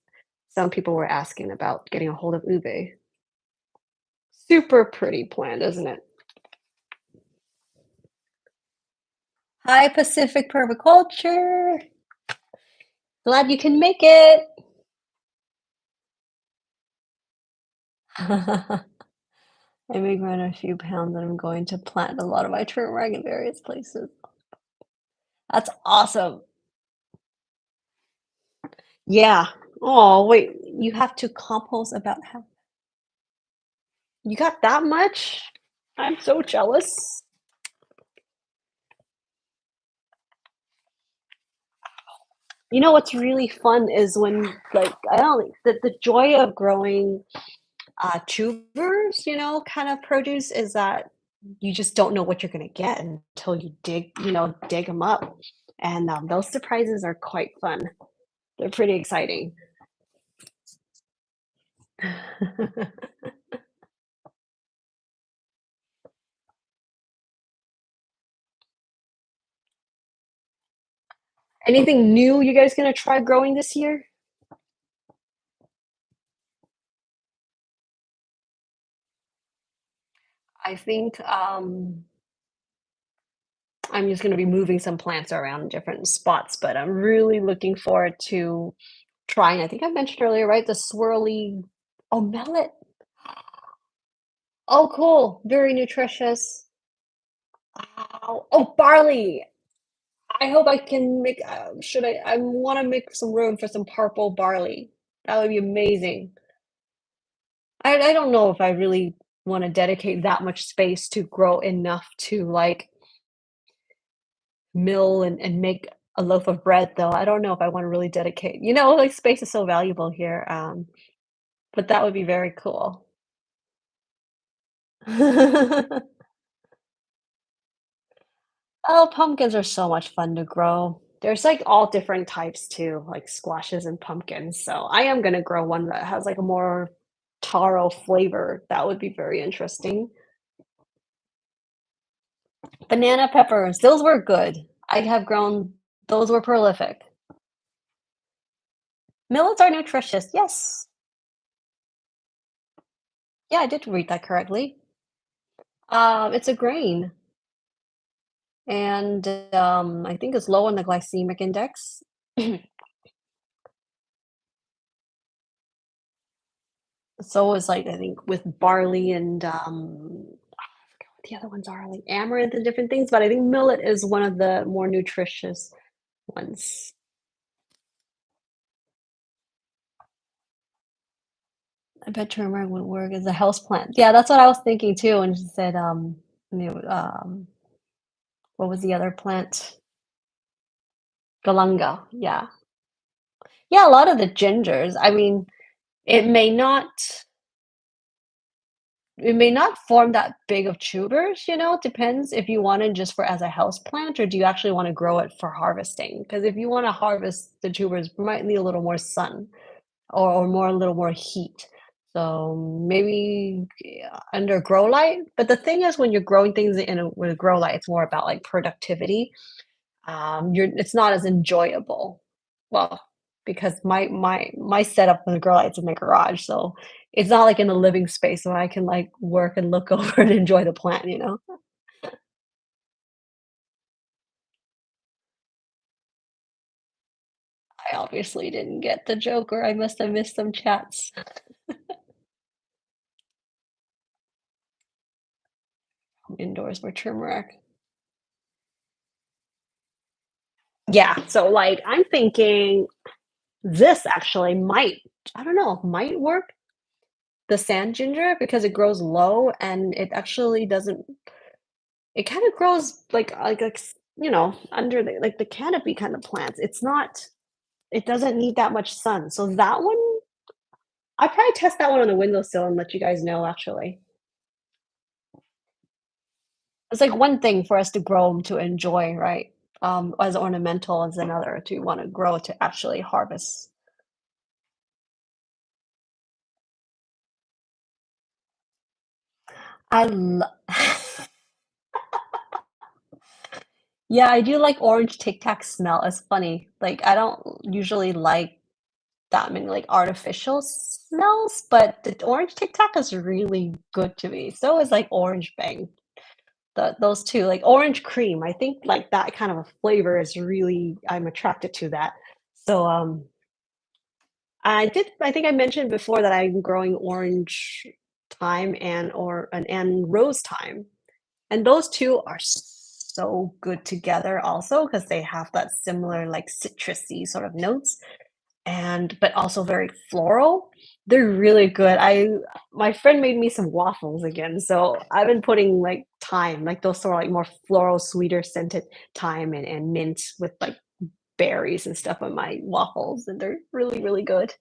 some people were asking about getting a hold of ube. Super pretty plant, isn't it? Hi, Pacific Permaculture. Glad you can make it. I may grow a few pounds and I'm going to plant a lot of my turmeric in various places. That's awesome. Yeah. Oh, wait, you have to compost about how you got that much? I'm so jealous. You know what's really fun is when, like, I don't the joy of growing tubers, kind of produce is that you just don't know what you're going to get until you dig them up. And those surprises are quite fun. They're pretty exciting. Anything new you guys going to try growing this year? I think I'm just going to be moving some plants around in different spots, but I'm really looking forward to trying. I think I mentioned earlier, right? The swirly, oh, millet. Oh, cool. Very nutritious. Wow. Oh, barley. I hope I can make, should I want to make some room for some purple barley. That would be amazing. I don't know if I really want to dedicate that much space to grow enough to like mill and make a loaf of bread though. I don't know if I want to really dedicate, like space is so valuable here. But that would be very cool. Oh, pumpkins are so much fun to grow. There's like all different types too, like squashes and pumpkins. So I am gonna grow one that has like a more taro flavor. That would be very interesting. Banana peppers, those were good. I have grown, those were prolific. Millets are nutritious. Yes. Yeah, I did read that correctly. It's a grain, and I think it's low on the glycemic index. So is like I think with barley and what the other ones are like amaranth and different things, but I think millet is one of the more nutritious ones. I bet turmeric would work as a house plant. Yeah, that's what I was thinking too. And she said, what was the other plant? Galanga. Yeah, yeah. A lot of the gingers. I mean, it may not it may not form that big of tubers, depends if you want it just for as a house plant or do you actually want to grow it for harvesting? Because if you want to harvest the tubers, might need a little more sun or more a little more heat. So maybe under grow light. But the thing is, when you're growing things with a grow light, it's more about like productivity. It's not as enjoyable. Well, because my setup for the grow lights in my garage, so it's not like in a living space where I can like work and look over and enjoy the plant. I obviously didn't get the joke, or I must have missed some chats. Indoors for turmeric. Yeah, so like I'm thinking this actually might, I don't know, might work. The sand ginger because it grows low and it actually doesn't. It kind of grows like under the canopy kind of plants. It doesn't need that much sun. So that one, I'd probably test that one on the windowsill and let you guys know actually. It's like one thing for us to grow 'em to enjoy, right? As ornamental as another to wanna grow to actually harvest. I lo Yeah, I do like orange Tic Tac smell, it's funny. Like, I don't usually like that many, like, artificial smells, but the orange Tic Tac is really good to me. So is, like, orange Bang. Those 2, like, orange cream, I think, like, that kind of a flavor is really I'm attracted to that. So, I think I mentioned before that I'm growing orange thyme and rose thyme, and those 2 are so good together also because they have that similar, like, citrusy sort of notes, but also very floral. They're really good. I My friend made me some waffles again, so I've been putting, like, thyme, like, those sort of, like, more floral, sweeter scented thyme and mint with, like, berries and stuff on my waffles, and they're really, really good.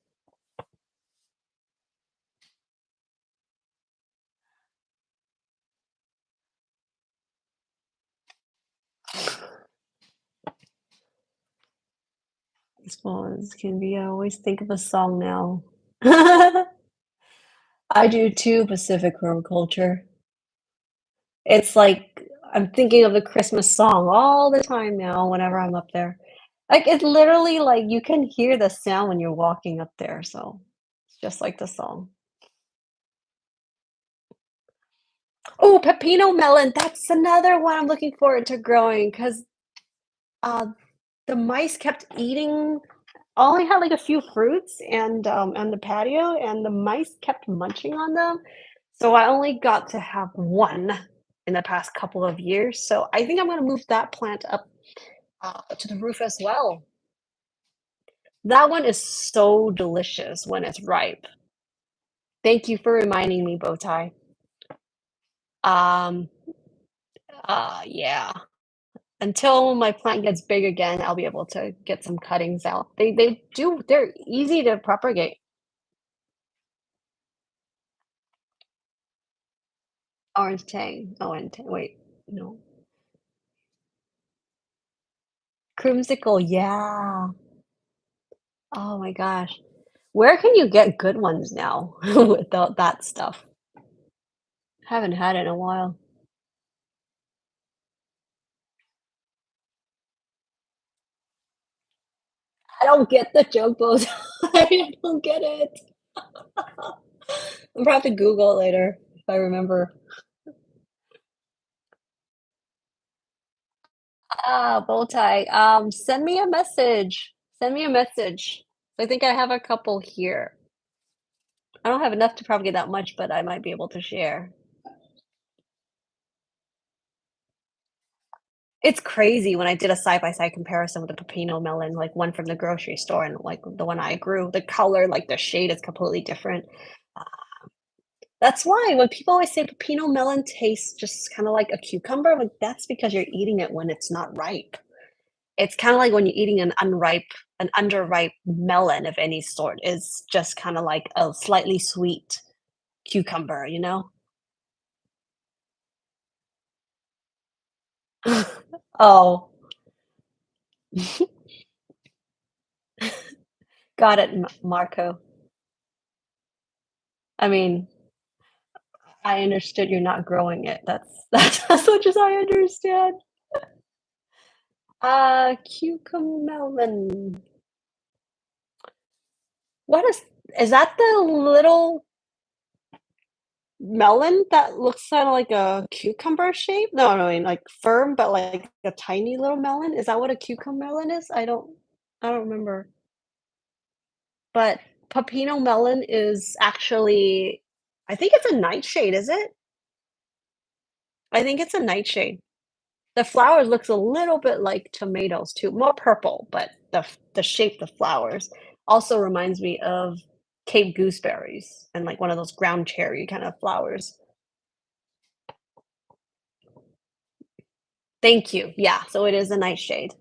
As far as can be, I always think of a song now. I do too, Pacific Culture. It's like I'm thinking of the Christmas song all the time now whenever I'm up there. Like, it's literally like you can hear the sound when you're walking up there, so it's just like the song. Oh, pepino melon, that's another one I'm looking forward to growing 'cause, uh, the mice kept eating I only had, like, a few fruits on the patio, and the mice kept munching on them, so I only got to have 1 in the past couple of years, so I think I'm gonna move that plant up, to the roof as well. That one is so delicious when it's ripe. Thank you for reminding me, Bowtie. Um, yeah. Until my plant gets big again, I'll be able to get some cuttings out. They're easy to propagate. Orange tang. Oh, and ta wait, no. Creamsicle, yeah. Oh my gosh. Where can you get good ones now without that stuff? Haven't had it in a while. I don't get the joke, Bows. I don't get it. I'm gonna have to Google it later if I remember. Bow tie. Send me a message. Send me a message. I think I have a couple here. I don't have enough to propagate that much, but I might be able to share. It's crazy when I did a side-by-side comparison with the pepino melon, like one from the grocery store and like the one I grew. The color, like the shade is completely different. Uh, that's why when people always say pepino melon tastes just kind of like a cucumber, like that's because you're eating it when it's not ripe. It's kind of like when you're eating an underripe melon of any sort is just kind of like a slightly sweet cucumber, you know? Oh, got it, Marco. I mean, I understood you're not growing it. That's as much as I understand. Cucamelon. What is that the little melon that looks kinda like a cucumber shape? No, no, I mean, like, firm, but, like, a tiny little melon? Is that what a cucamelon is? I don't remember. But pepino melon is actually I think it's a nightshade, is it? I think it's a nightshade. The flower looks a little bit like tomatoes too, more purple, but the shape of the flowers also reminds me of Cape gooseberries and, like, one of those ground cherry kind of flowers. Thank you. Yeah, so it is a nightshade.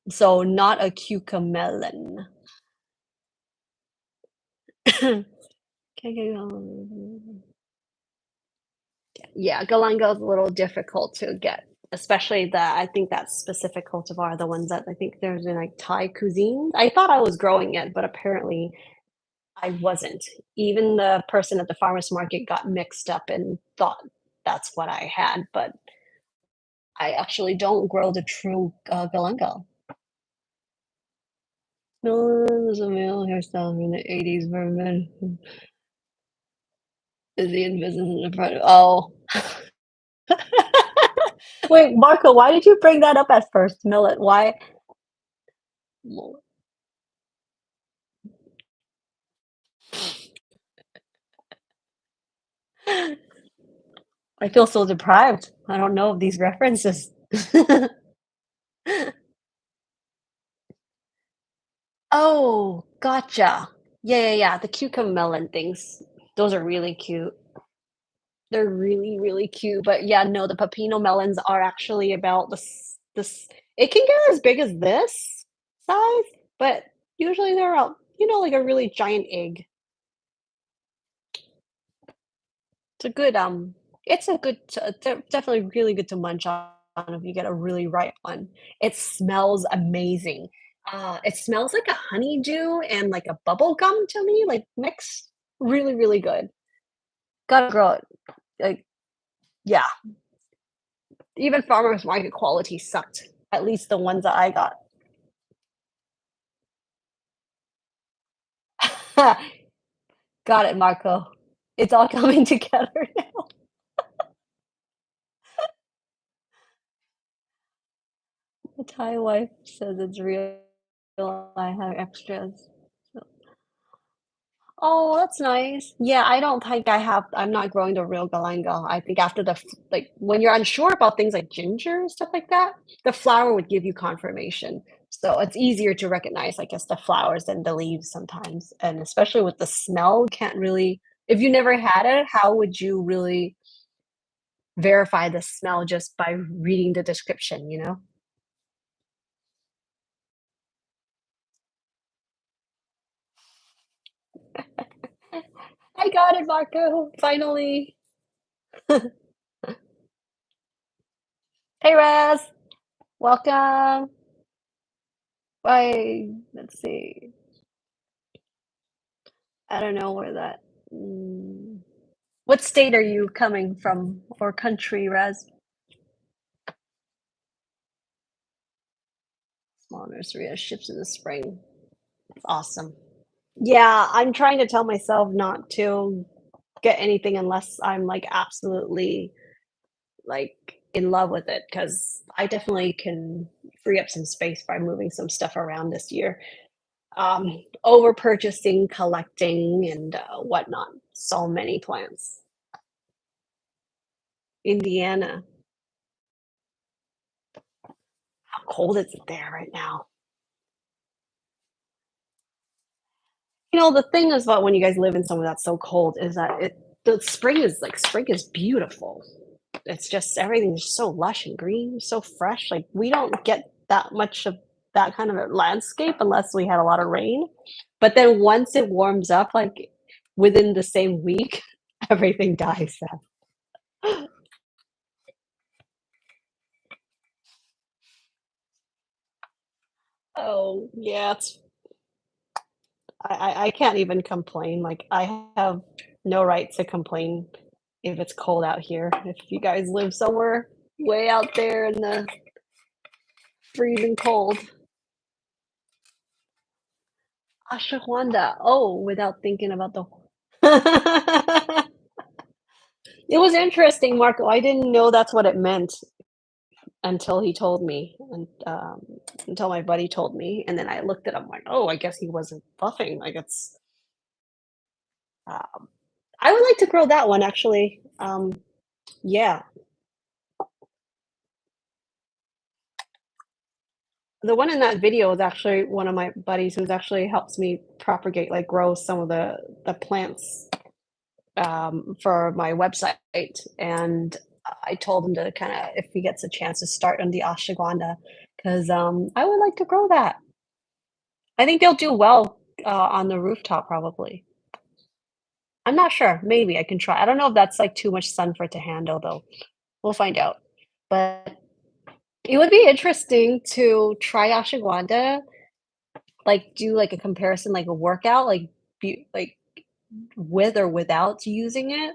So not a cucamelon. Yeah, galangal is a little difficult to get, especially I think that specific cultivar, the ones that I think there's in like Thai cuisine. I thought I was growing it, but apparently I wasn't. Even the person at the farmer's market got mixed up and thought that's what I had, but I actually don't grow the true galangal. Melon is a male hairstyle from the 80s where men is the business in the front. Oh. Wait, Marco, why did you bring that up at first, Millet? Why? I feel so deprived. I don't know of these references. Oh, gotcha. Yeah, yeah, yeah. The cucumber melon things. Those are really cute. They're really, really cute. But yeah, no, the pepino melons are actually about this. It can get as big as this size, but usually they're out, like a really giant egg. It's a good it's a good definitely really good to munch on if you get a really ripe one. It smells amazing. It smells like a honeydew and like a bubble gum to me, like mixed. Really, really good. Gotta grow it. Like, yeah. Even farmers market quality sucked. At least the ones that I got. Got it, Marco. It's all coming together now. My Thai wife says it's real. I have extras. So oh, that's nice. Yeah, I don't think I'm not growing the real galangal. I think after like when you're unsure about things like ginger and stuff like that, the flower would give you confirmation. So it's easier to recognize, I guess, the flowers than the leaves sometimes. And especially with the smell, can't really, if you never had it, how would you really verify the smell just by reading the description, you know? I got it, Marco, finally. Hey, Raz, welcome. Bye. Let's see. I don't know where that. Mm. What state are you coming from or country, Raz? Small nursery has ships in the spring. It's awesome. Yeah, I'm trying to tell myself not to get anything unless I'm like absolutely like in love with it because I definitely can free up some space by moving some stuff around this year. Over purchasing, collecting, and whatnot. So many plants. Indiana. How cold is it there right now? The thing is about when you guys live in somewhere that's so cold is that the spring is beautiful. It's just everything's so lush and green, so fresh. Like we don't get that much of that kind of a landscape unless we had a lot of rain. But then once it warms up, like within the same week, everything dies out. Oh yeah, I can't even complain. Like I have no right to complain if it's cold out here. If you guys live somewhere way out there in the freezing cold. Ashwagandha. Oh, without thinking about the It was interesting, Marco. I didn't know that's what it meant until he told me, and until my buddy told me, and then I looked it up. I'm like, oh, I guess he wasn't buffing. Like it's. Um, I would like to grow that one actually. Yeah, the one in that video is actually one of my buddies who's actually helps me propagate, like grow some of the plants for my website, and I told him to kinda, if he gets a chance, to start on the ashwagandha, 'cause, I would like to grow that. I think they'll do well, on the rooftop probably. I'm not sure, maybe I can try. I don't know if that's, like, too much sun for it to handle, though. We'll find out. But it would be interesting to try ashwagandha, like, do, like, a comparison, like a workout, like, with or without using it,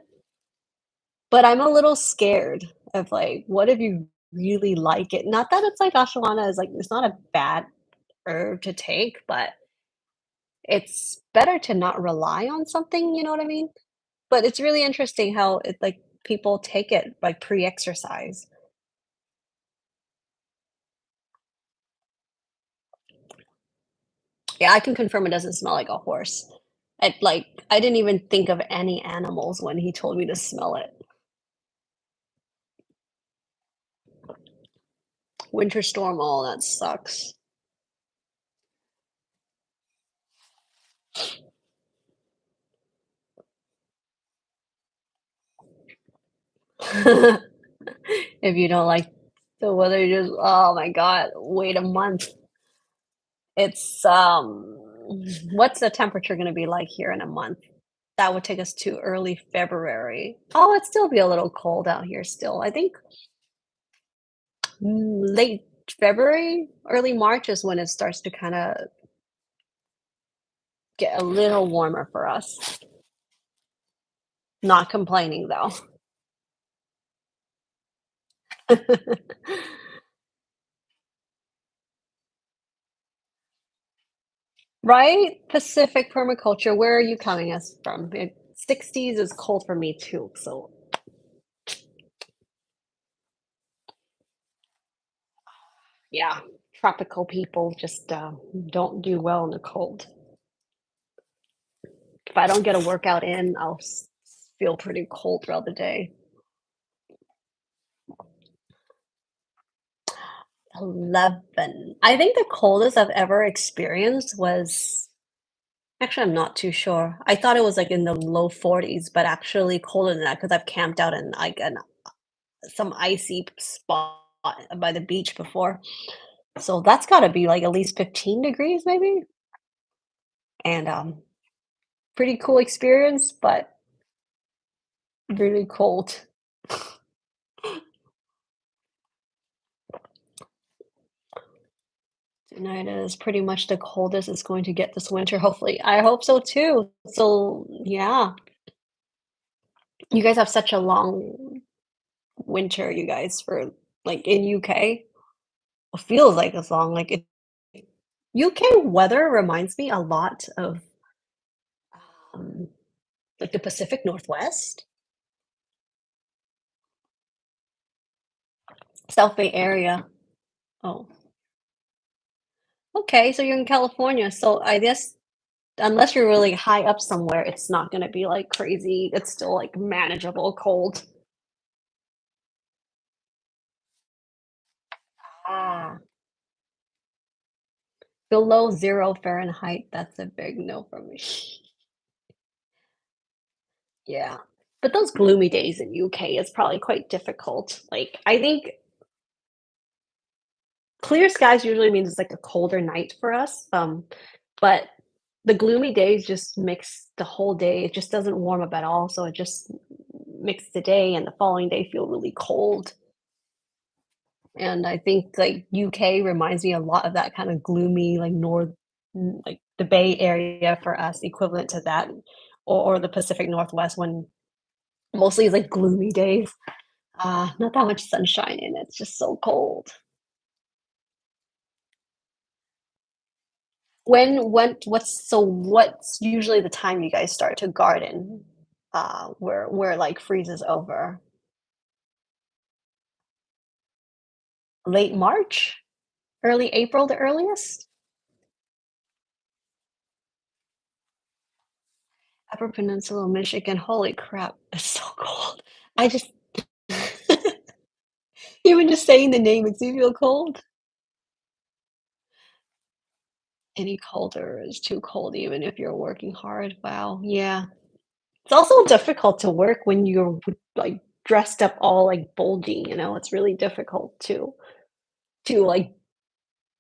but I'm a little scared of, like, what if you really like it? Not that it's like ashwagandha is, like, it's not a bad herb to take, but it's better to not rely on something, you know what I mean? But it's really interesting how it like, people take it, like, pre-exercise. Yeah, I can confirm it doesn't smell like a horse. I didn't even think of any animals when he told me to smell it. Winter storm, oh, that sucks. If you don't like the weather, you just oh my god, wait a month. It's, what's the temperature gonna be like here in a month? That would take us to early February. Oh, it'd still be a little cold out here still. I think, late February, early March is when it starts to kinda get a little warmer for us. Not complaining though. Right? Pacific permaculture, where are you coming us from? 60s is cold for me too, so yeah, tropical people just, don't do well in the cold. If I don't get a workout in, I'll feel pretty cold throughout the day. 11. I think the coldest I've ever experienced was actually, I'm not too sure. I thought it was like in the low 40s, but actually colder than that because I've camped out in like some icy spot by the beach before. So that's got to be like at least 15 degrees, maybe. And pretty cool experience, but really cold. Tonight is pretty much the coldest it's going to get this winter, hopefully. I hope so too. So, yeah, you guys have such a long winter, you guys, for like in UK. It feels like it's long. Like UK weather reminds me a lot of um, like the Pacific Northwest, South Bay area. Oh, okay. So you're in California. So I guess unless you're really high up somewhere, it's not going to be like crazy. It's still like manageable cold. Ah, below 0 Fahrenheit, that's a big no for me. Yeah. But those gloomy days in UK is probably quite difficult. Like, I think clear skies usually means it's like a colder night for us. But the gloomy days just makes the whole day, it just doesn't warm up at all. So it just makes the day and the following day feel really cold. And I think like UK reminds me a lot of that kind of gloomy, like like the Bay Area for us, equivalent to that, or the Pacific Northwest when mostly it's like gloomy days. Not that much sunshine and it's just so cold. What's usually the time you guys start to garden, where, like, freezes over? Late March? Early April, the earliest? Upper Peninsula, Michigan, holy crap, it's so cold. I just even just saying the name makes me feel cold. Any colder is too cold even if you're working hard, wow, yeah. It's also difficult to work when you're, like, dressed up all, like, bulgy, you know? It's really difficult to, like,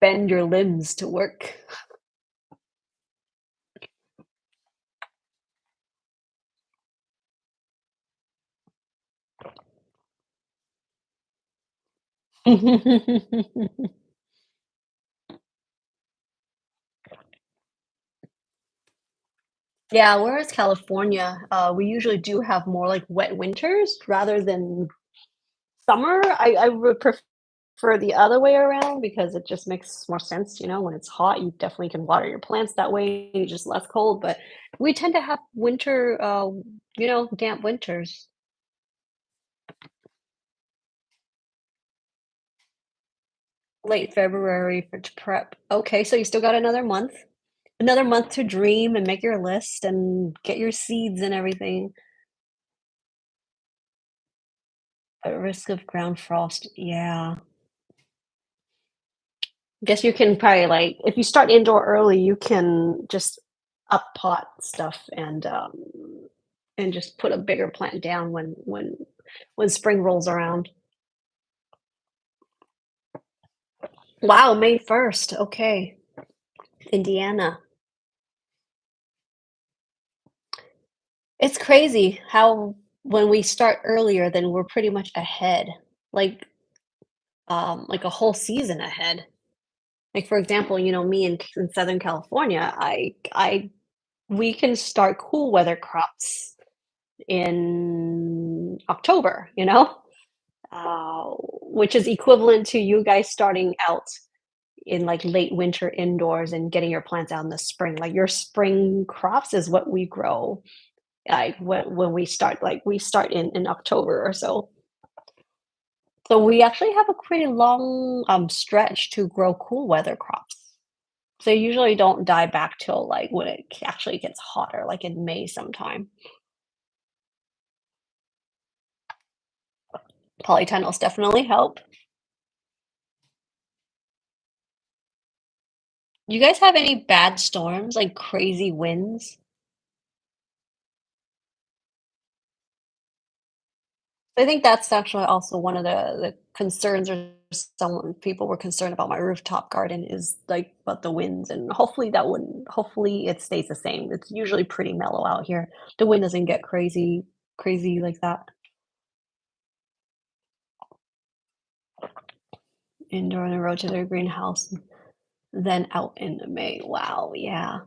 bend your limbs to work. Yeah, whereas California, we usually do have more, like, wet winters rather than summer. I would prefer the other way around because it just makes more sense, you know, when it's hot, you definitely can water your plants that way, you're just less cold, but we tend to have winter, you know, damp winters. Late February for to prep. Okay, so you still got another month. Another month to dream and make your list and get your seeds and everything. At risk of ground frost, yeah. Guess you can probably, like if you start indoor early, you can just up pot stuff and just put a bigger plant down when spring rolls around. Wow, May 1st, okay. Indiana. It's crazy how when we start earlier, then we're pretty much ahead, like a whole season ahead. Like, for example, you know, me in Southern California, I we can start cool weather crops in October, you know, which is equivalent to you guys starting out in like late winter indoors and getting your plants out in the spring. Like your spring crops is what we grow. Like when we start, like we start in October or so. So we actually have a pretty long stretch to grow cool weather crops. So they usually don't die back till like when it actually gets hotter, like in May sometime. Polytunnels definitely help. You guys have any bad storms, like crazy winds? I think that's actually also one of the concerns or some people were concerned about my rooftop garden is like about the winds and hopefully it stays the same. It's usually pretty mellow out here. The wind doesn't get crazy like that. Indoor on the road to their greenhouse, then out in the May. Wow, yeah.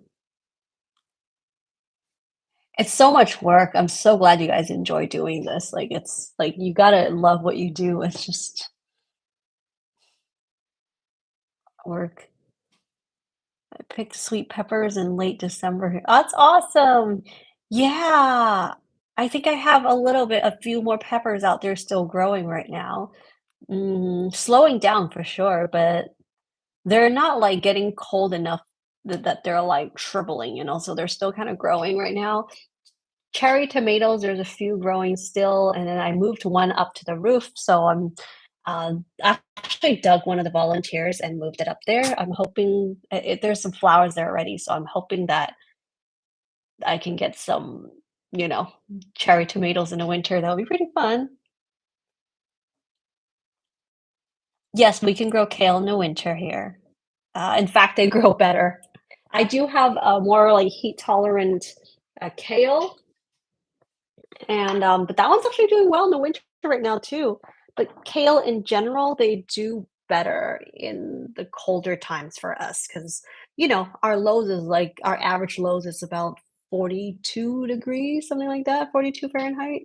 It's so much work. I'm so glad you guys enjoy doing this. Like it's like you gotta love what you do. It's just work. I picked sweet peppers in late December here. That's awesome. Yeah. I think I have a few more peppers out there still growing right now. Slowing down for sure, but they're not like getting cold enough that they're like shriveling, you know, so they're still kind of growing right now. Cherry tomatoes, there's a few growing still, and then I moved one up to the roof, so I actually dug one of the volunteers and moved it up there. I'm hoping there's some flowers there already, so I'm hoping that I can get some, you know, cherry tomatoes in the winter. That would be pretty fun. Yes, we can grow kale in the winter here. In fact, they grow better. I do have a more like heat tolerant kale. And, but that one's actually doing well in the winter right now too. But kale in general, they do better in the colder times for us because, you know, our lows is like our average lows is about 42 degrees, something like that, 42 Fahrenheit.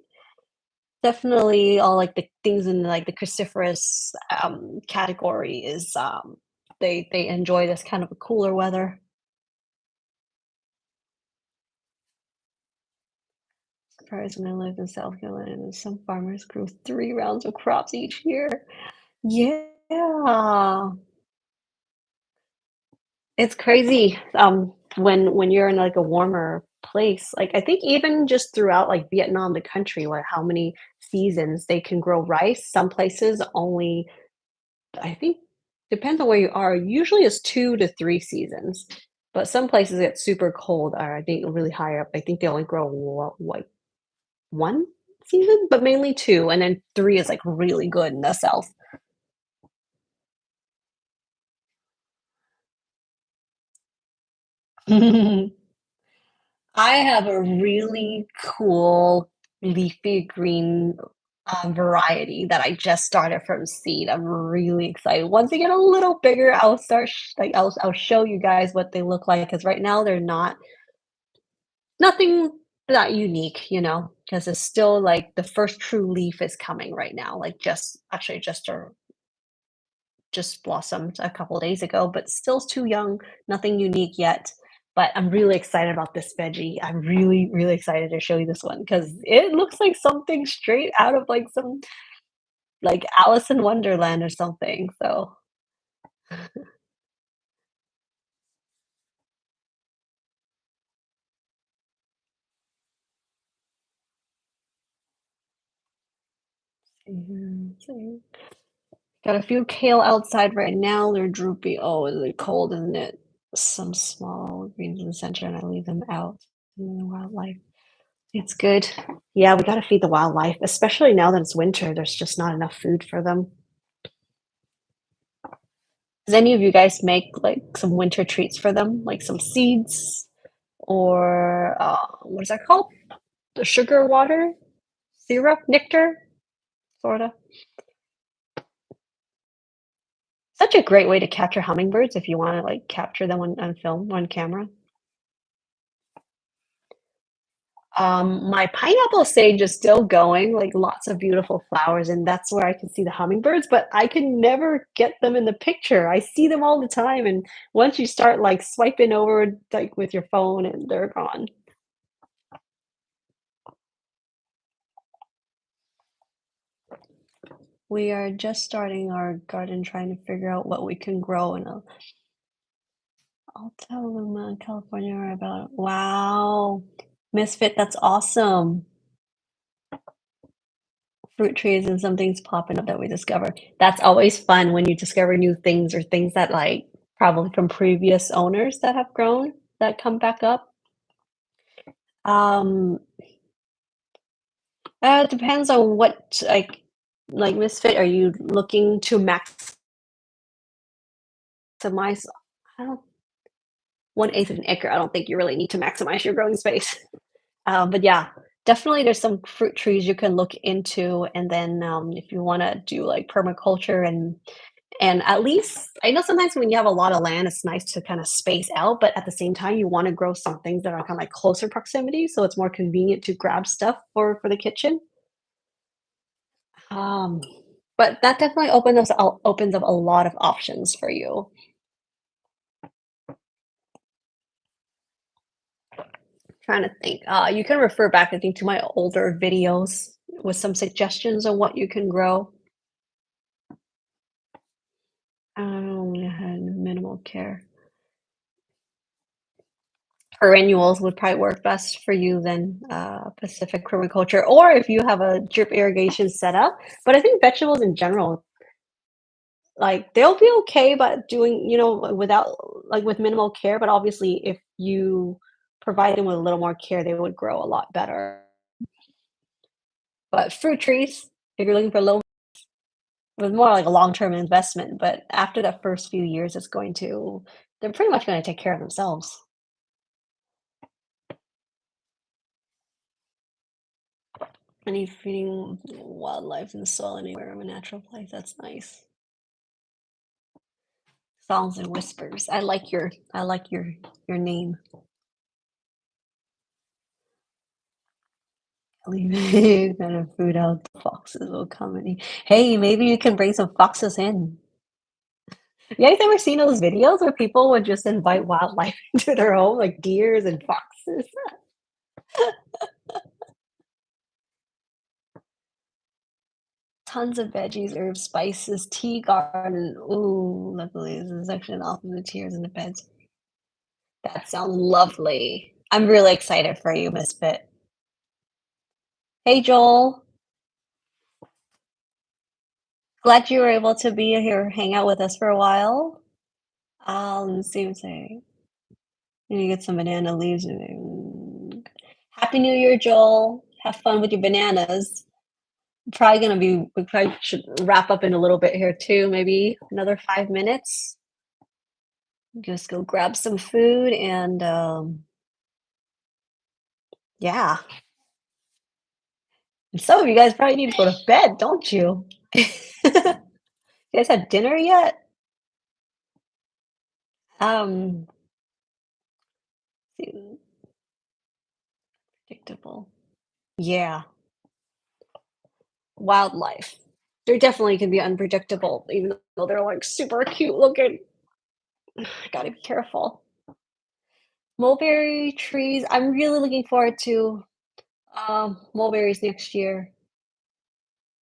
Definitely all like the things in like the cruciferous category is they enjoy this kind of a cooler weather. Surprised when I lived in South Carolina, some farmers grew 3 rounds of crops each year. Yeah. It's crazy, when you're in, like, a warmer place, like, I think even just throughout, like, Vietnam, the country, where how many seasons they can grow rice, some places only I think depends on where you are, usually it's 2 to 3 seasons, but some places get super cold, or I think really high up, I think they only grow like 1 season, but mainly 2, and then 3 is, like, really good in the South. I have a really cool leafy green, variety that I just started from seed. I'm really excited. Once they get a little bigger, I'll start I'll show you guys what they look like. Because right now they're not nothing that unique, because it's still, like, the first true leaf is coming right now, like, just actually just blossomed a couple days ago, but still too young, nothing unique yet. But I'm really excited about this veggie. I'm really, really excited to show you this one because it looks like something straight out of like some like Alice in Wonderland or something. So got a few kale outside right now. They're droopy. Oh, is it cold, isn't it? Some small greens in the center, and I leave them out in the wildlife. It's good. Yeah, we gotta feed the wildlife, especially now that it's winter, there's just not enough food for them. Does any of you guys make, like, some winter treats for them? Like some seeds or, what is that called? The sugar water? Syrup? Nectar? Sorta. Such a great way to capture hummingbirds if you wanna, like, capture them on film, on camera. My pineapple sage is still going, like, lots of beautiful flowers, and that's where I can see the hummingbirds, but I can never get them in the picture. I see them all the time, and once you start, like, swiping over, like, with your phone, and they're gone. We are just starting our garden, trying to figure out what we can grow, and I'll tell them, California about it. Wow. Misfit, that's awesome. Fruit trees and some things popping up that we discover. That's always fun when you discover new things or things that, like, probably from previous owners that have grown that come back up. Um, it depends on what, like Misfit, are you looking to maximize I don't 1/8 of an acre, I don't think you really need to maximize your growing space. But yeah, definitely there's some fruit trees you can look into, and then, if you wanna do, like, permaculture and at least I know sometimes when you have a lot of land, it's nice to kinda space out, but at the same time, you wanna grow some things that are kinda like closer proximity, so it's more convenient to grab stuff for the kitchen. Um, but that definitely opens up a lot of options for you. Trying to think. You can refer back, I think, to my older videos with some suggestions on what you can grow. Had minimal care. Perennials would probably work best for you than Pacific permaculture, or if you have a drip irrigation setup. But I think vegetables in general, like they'll be okay, but doing without like with minimal care. But obviously, if you provide them with a little more care, they would grow a lot better. But fruit trees, if you're looking for low, with more like a long term investment. But after that first few years, they're pretty much going to take care of themselves. Any feeding wildlife in the soil anywhere of a natural place. That's nice. Songs and whispers. I like your name. Leave kind of food out. The foxes will come and eat. Hey, maybe you can bring some foxes in. You guys ever seen those videos where people would just invite wildlife into their home, like deers and foxes? Tons of veggies, herbs, spices, tea garden. Ooh, lovely. There's a section off of the tears in the beds. That sounds lovely. I'm really excited for you, Misfit. Hey, Joel. Glad you were able to be here, hang out with us for a while. See what's saying. You get some banana leaves. Happy New Year, Joel. Have fun with your bananas. We probably should wrap up in a little bit here too, maybe another 5 minutes. Just go grab some food and yeah. And some of you guys probably need to go to bed, don't you? You guys had dinner yet? Um, predictable. Yeah, wildlife. They definitely can be unpredictable, even though they're like super cute looking. I gotta be careful. Mulberry trees. I'm really looking forward to mulberries next year.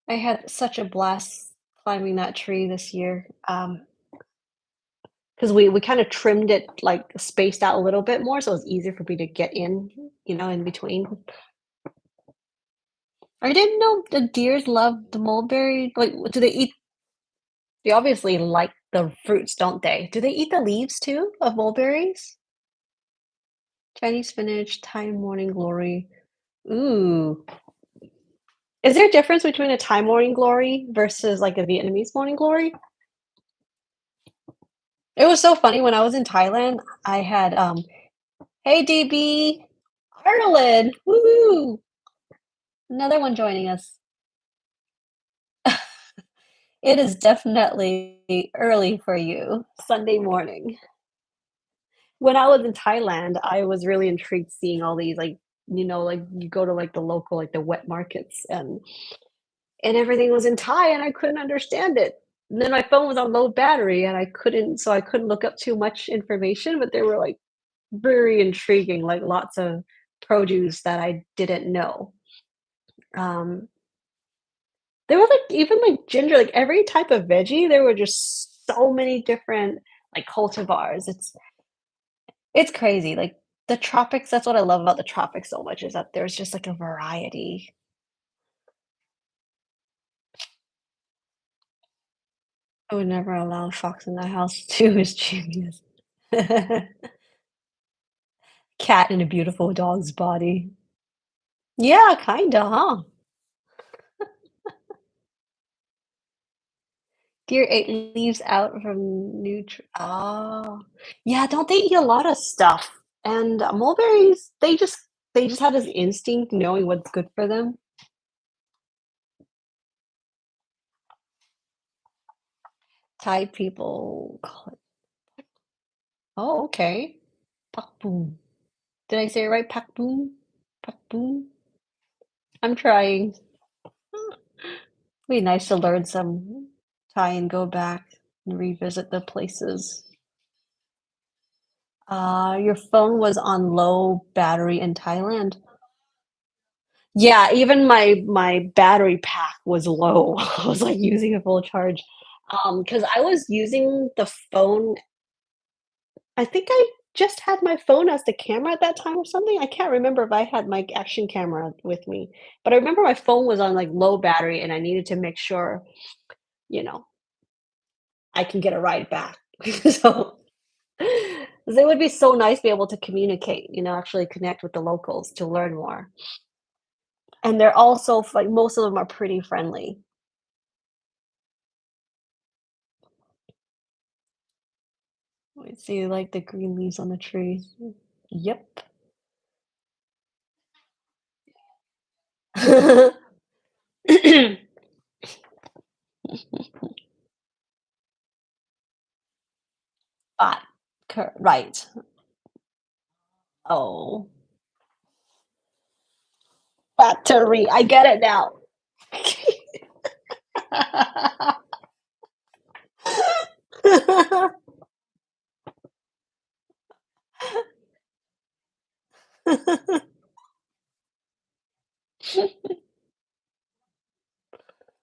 I had such a blast climbing that tree this year. Because we kind of trimmed it like spaced out a little bit more, so it's easier for me to get in, in between. I didn't know the deers love the mulberry. Like, do they eat? They obviously like the fruits, don't they? Do they eat the leaves too of mulberries? Chinese spinach, Thai morning glory. Ooh. Is there a difference between a Thai morning glory versus like a Vietnamese morning glory? It was so funny when I was in Thailand. I had hey DB, Ireland, woohoo! Another one joining us. It is definitely early for you, Sunday morning. When I was in Thailand, I was really intrigued seeing all these, like, like, you go to, like, the local, like, the wet markets, and everything was in Thai, and I couldn't understand it. And then my phone was on low battery, and I couldn't look up too much information, but they were, like, very intriguing, like, lots of produce that I didn't know. Um, there were, like, even, like, ginger, like, every type of veggie, there were just so many different, like, cultivars. It's crazy, like, the tropics, that's what I love about the tropics so much is that there's just, like, a variety. I would never allow a fox in the house too mischievous. Cat in a beautiful dog's body. Yeah, kinda, huh? Deer ate leaves out from new tr oh. Yeah, don't they eat a lot of stuff? And mulberries, they just have this instinct knowing what's good for them. Thai people call it oh, okay. Pak boom. Did I say it right? Pak boom? Pak boom? I'm trying. Be nice to learn some Thai and go back and revisit the places. Your phone was on low battery in Thailand? Yeah, even my battery pack was low. I was, like, using a full charge. Because I was using the phone I think I just had my phone as the camera at that time or something. I can't remember if I had my action camera with me, but I remember my phone was on, like, low battery, and I needed to make sure, you know, I can get a ride back. So 'cause it would be so nice to be able to communicate, actually connect with the locals to learn more. And they're also like, most of them are pretty friendly. Let me see, like, the green leaves on the trees. Yep. But right. Oh, battery, I get it now.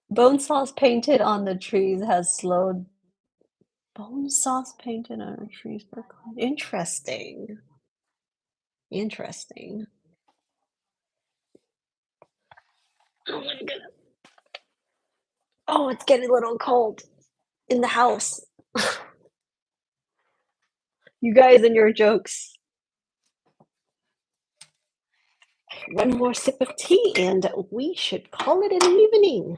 Bone sauce painted on the trees has slowed bone sauce painted on the trees for interesting, interesting. Oh my goodness. Oh, it's getting a little cold in the house. You guys and your jokes. One more sip of tea, and we should call it an evening.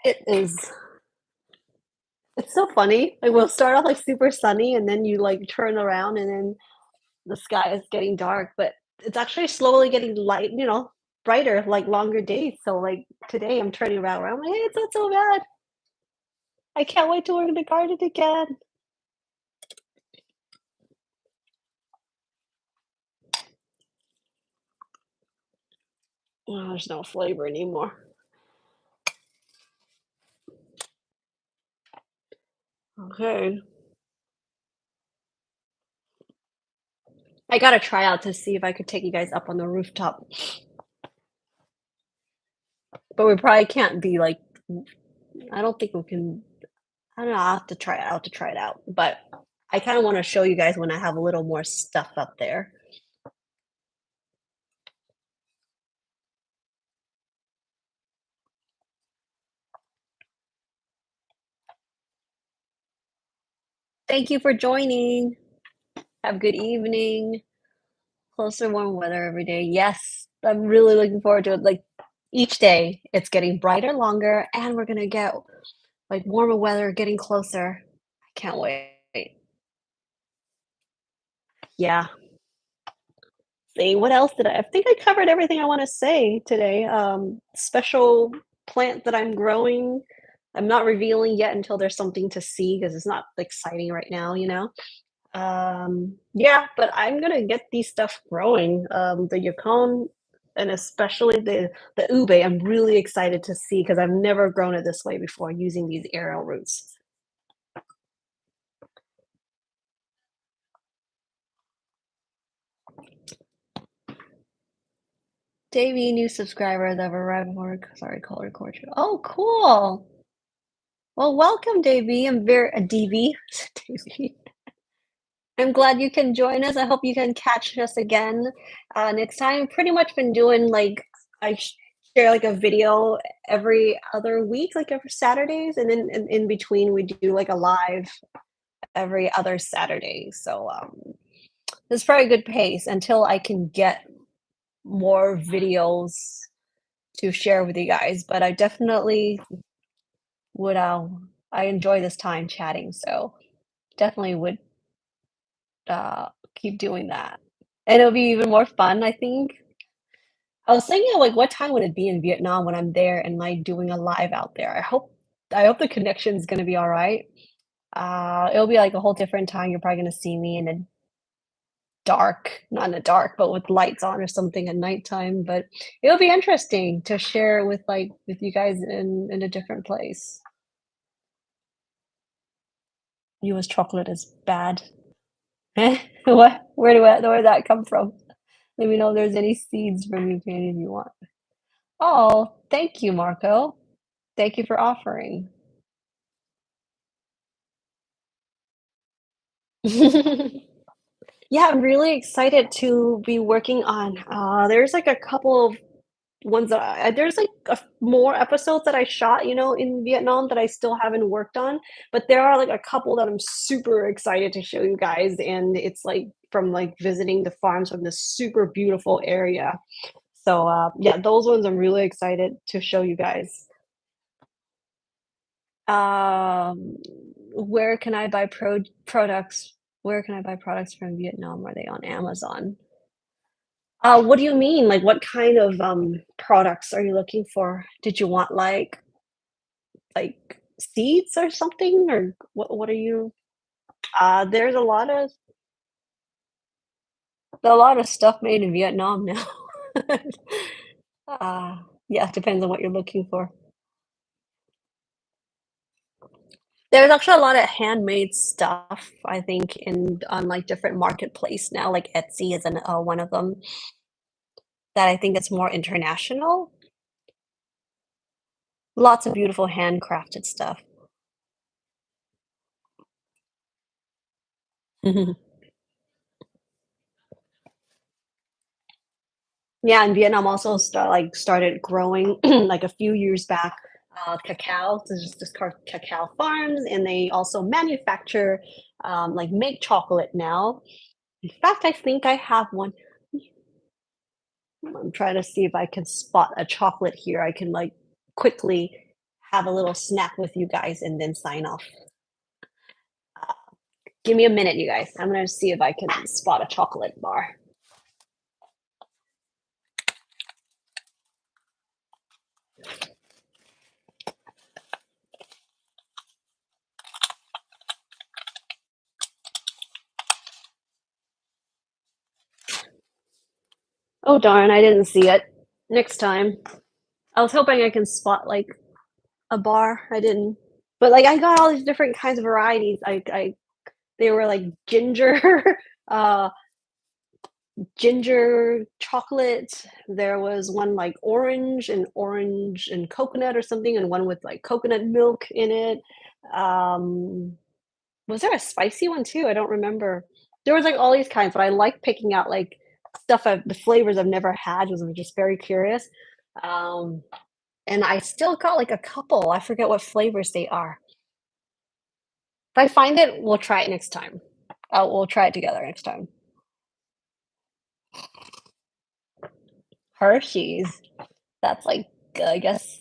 It is. It's so funny. Like we'll start off like super sunny, and then you like turn around, and then the sky is getting dark. But it's actually slowly getting light. Brighter, like longer days. So like today, I'm turning around. I'm like, hey, it's not so bad. I can't wait to work in the garden again. Oh, there's no flavor anymore. Okay. I gotta try out to see if I could take you guys up on the rooftop. But we probably can't be like I don't think we can I don't know, I'll have to try it. I'll have to try it out. But I kinda wanna show you guys when I have a little more stuff up there. Thank you for joining. Have a good evening. Closer warm weather every day. Yes, I'm really looking forward to it. Like each day, it's getting brighter longer, and we're gonna get like warmer weather getting closer. I can't wait. Yeah. See, what else did I think I covered everything I wanna say today. Special plant that I'm growing. I'm not revealing yet until there's something to see because it's not exciting right now, you know? Yeah, but I'm gonna get these stuff growing. The yacon and especially the ube, I'm really excited to see because I've never grown it this way before using these aerial roots. Davey, new subscriber that arrived for sorry, call record you. Oh, cool. Well, welcome, Davey. I'm very DV. Davey. I'm glad you can join us. I hope you can catch us again next time. Pretty much been doing like I share like a video every other week, like every Saturdays, and then in between we do like a live every other Saturday. So it's probably a good pace until I can get more videos to share with you guys. But I definitely would. I enjoy this time chatting, so definitely would keep doing that. And it'll be even more fun, I think. I was thinking, like, what time would it be in Vietnam when I'm there and, like, doing a live out there? I hope the connection's gonna be alright. It'll be, like, a whole different time. You're probably gonna see me in a dark not in the dark, but with lights on or something at nighttime, but it'll be interesting to share with, like, with you guys in a different place. US chocolate is bad. What? Where did that come from? Let me know if there's any seeds from Ukraine if you want. Oh, thank you, Marco. Thank you for offering. Yeah, I'm really excited to be working on, there's, like, a couple of ones that there's, like, more episodes that I shot, in Vietnam that I still haven't worked on, but there are, like, a couple that I'm super excited to show you guys, and it's, like, from, like, visiting the farms from this super beautiful area. So, yeah, those ones I'm really excited to show you guys. Um, where can I buy products? Where can I buy products from Vietnam? Are they on Amazon? What do you mean? Like, what kind of products are you looking for? Did you want like seeds or something, or what are you? There's a lot of stuff made in Vietnam now. uh, yeah, it depends on what you're looking for. There's actually a lot of handmade stuff, I think, in on, like, different marketplace now, like Etsy is one of them that I think is more international. Lots of beautiful handcrafted stuff. Yeah, and Vietnam also started growing like a few years back, cacao. There's just cacao farms, and they also manufacture, like make chocolate now. In fact, I think I have one. I'm trying to see if I can spot a chocolate here. I can like quickly have a little snack with you guys and then sign off. Give me a minute, you guys. I'm gonna see if I can spot a chocolate bar. Oh darn, I didn't see it. Next time. I was hoping I can spot like a bar. I didn't. But like I got all these different kinds of varieties. I they were like ginger, uh ginger chocolate. There was one like orange and coconut or something, and one with like coconut milk in it. Um, was there a spicy one too? I don't remember. There was like all these kinds, but I like picking out like the flavors I've never had because I'm just very curious. Um, and I still got like a couple. I forget what flavors they are. If I find it, we'll try it next time. We'll try it together next time. Hershey's. That's like, I guess,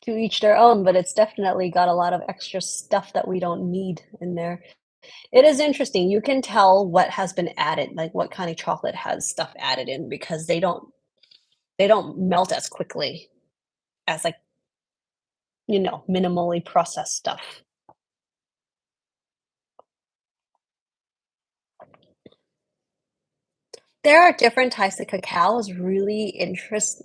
to each their own, but it's definitely got a lot of extra stuff that we don't need in there. It is interesting. You can tell what has been added, like what kind of chocolate has stuff added in because they don't melt as quickly as like, minimally processed stuff. There are different types of cacao. Is really interest.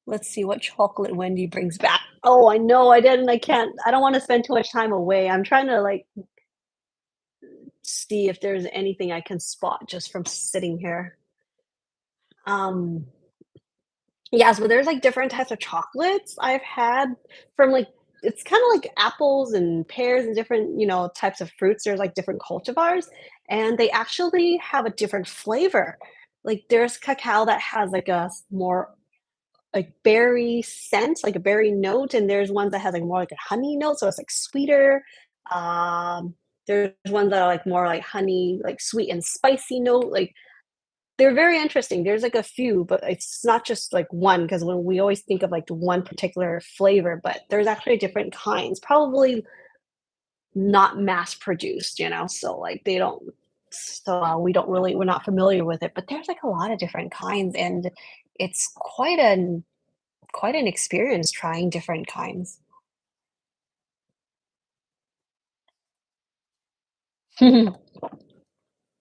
Let's see what chocolate Wendy brings back. Oh, I know. I didn't. I can't. I don't want to spend too much time away. I'm trying to like see if there's anything I can spot just from sitting here. Um, yes, but there's like different types of chocolates I've had from like it's kind of like apples and pears and different, types of fruits. There's like different cultivars, and they actually have a different flavor. Like there's cacao that has like more like berry scent, like a berry note, and there's ones that has like more like a honey note, so it's like sweeter. Um, there's ones that are like more like honey, like sweet and spicy note. Like they're very interesting. There's like a few, but it's not just like one because when we always think of like the one particular flavor, but there's actually different kinds, probably not mass produced, so like they don't. So we're not familiar with it, but there's like a lot of different kinds, and it's quite an experience trying different kinds.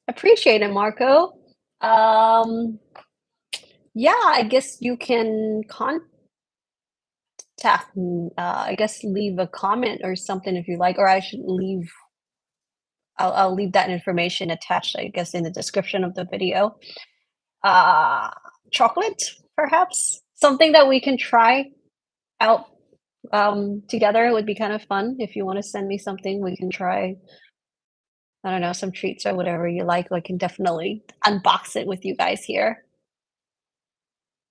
Appreciate it, Marco. Um, yeah, I guess you can contact me. I guess leave a comment or something if you like, or I should leave. I'll leave that information attached, I guess, in the description of the video. Uh, chocolate, perhaps something that we can try out together would be kind of fun. If you want to send me something, we can try. I don't know, some treats or whatever you like. I can definitely unbox it with you guys here.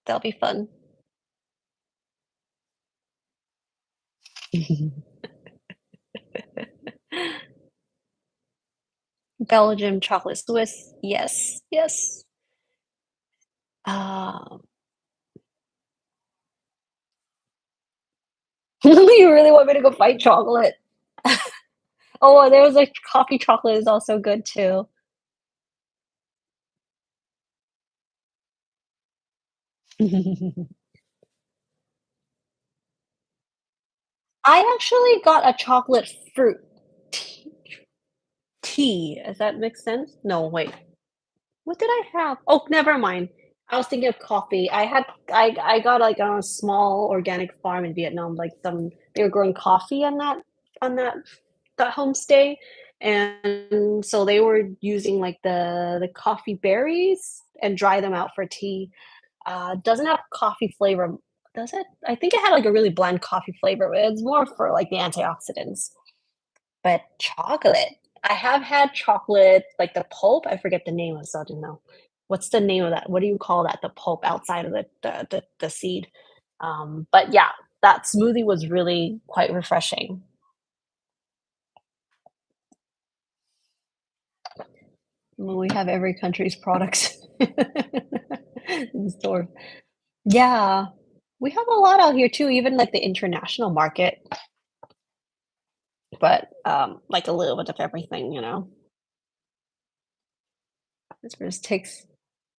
That'll be fun. Belgium chocolate Swiss. Yes, yes. Um, you really want me to go fight chocolate? Oh, there's like coffee chocolate is also good too. I actually got a chocolate fruit tea. Tea. Does that make sense? No, wait. What did I have? Oh, never mind. I was thinking of coffee. I got like on a small organic farm in Vietnam, like some they were growing coffee on that homestay. And so they were using like the coffee berries and dry them out for tea. Doesn't have coffee flavor, does it? I think it had like a really bland coffee flavor, but it's more for like the antioxidants. But chocolate. I have had chocolate, like the pulp. I forget the name, so I don't know. what's the name of that? What do you call that? The pulp outside of the seed. But yeah, that smoothie was really quite refreshing. Well, we have every country's products in the store. Yeah, we have a lot out here too, even like the international market, but like a little bit of everything, you know. It just takes,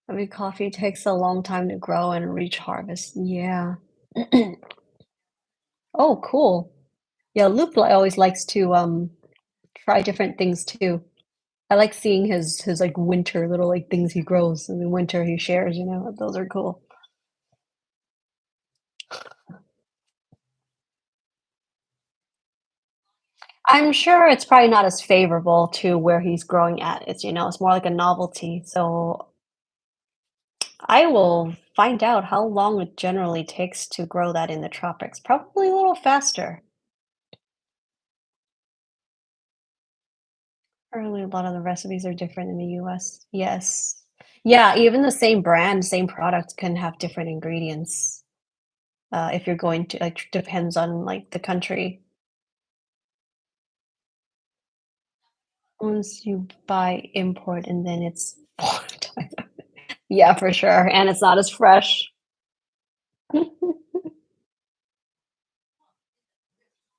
I mean, coffee takes a long time to grow and reach harvest. Yeah. Oh, cool. Yeah, Luke always likes to try different things too. I like seeing his like winter little like things he grows in the winter he shares, you know. Those are cool. I'm sure it's probably not as favorable to where he's growing at. It's, you know, it's more like a novelty. So I will find out how long it generally takes to grow that in the tropics. Probably a little faster. Probably a lot of the recipes are different in the US. Yes. Yeah, even the same brand, same product can have different ingredients. If you're going to like depends on like the country. Once you buy import and then it's yeah, for sure. And it's not as fresh.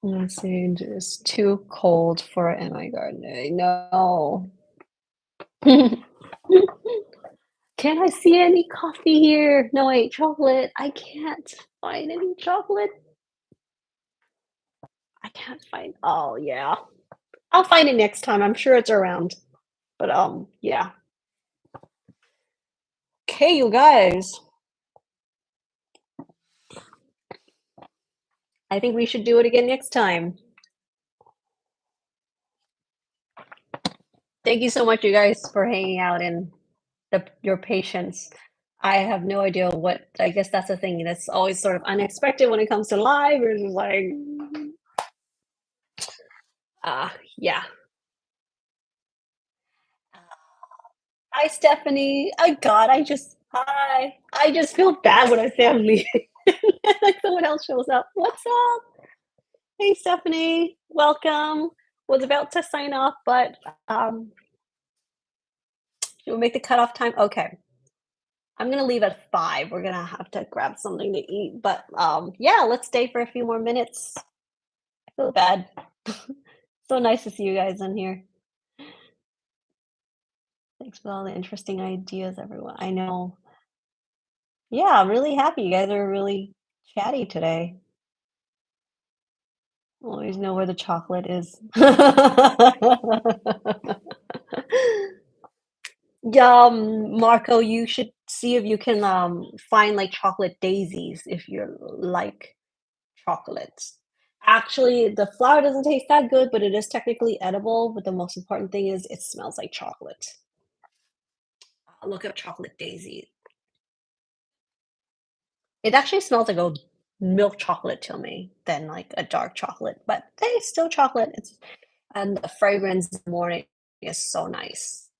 Let's see, just too cold for my garden. No. Can't I see any coffee here? No, wait, chocolate. I can't find any chocolate. I can't find. Oh, yeah. I'll find it next time. I'm sure it's around. But yeah. Okay, you guys. I think we should do it again next time. Thank you so much, you guys, for hanging out and your patience. I have no idea what. I guess that's the thing. That's always sort of unexpected when it comes to live. It's just like, yeah. Hi, Stephanie. Oh God, hi. I just feel bad when I say I'm leaving. Like someone else shows up. What's up? Hey, Stephanie. Welcome. Was about to sign off, but we'll make the cutoff time. Okay. I'm gonna leave at 5. We're gonna have to grab something to eat. But yeah, let's stay for a few more minutes. I feel bad. So nice to see you guys in here. Thanks for all the interesting ideas, everyone. I know. Yeah, I'm really happy. You guys are really chatty today. Always know where the chocolate is. Yeah, Marco, you should see if you can find like chocolate daisies if you like chocolates. Actually, the flour doesn't taste that good, but it is technically edible. But the most important thing is it smells like chocolate. Look up chocolate daisy. It actually smells like a milk chocolate to me than like a dark chocolate, but hey, still chocolate. It's and the fragrance in the morning is so nice.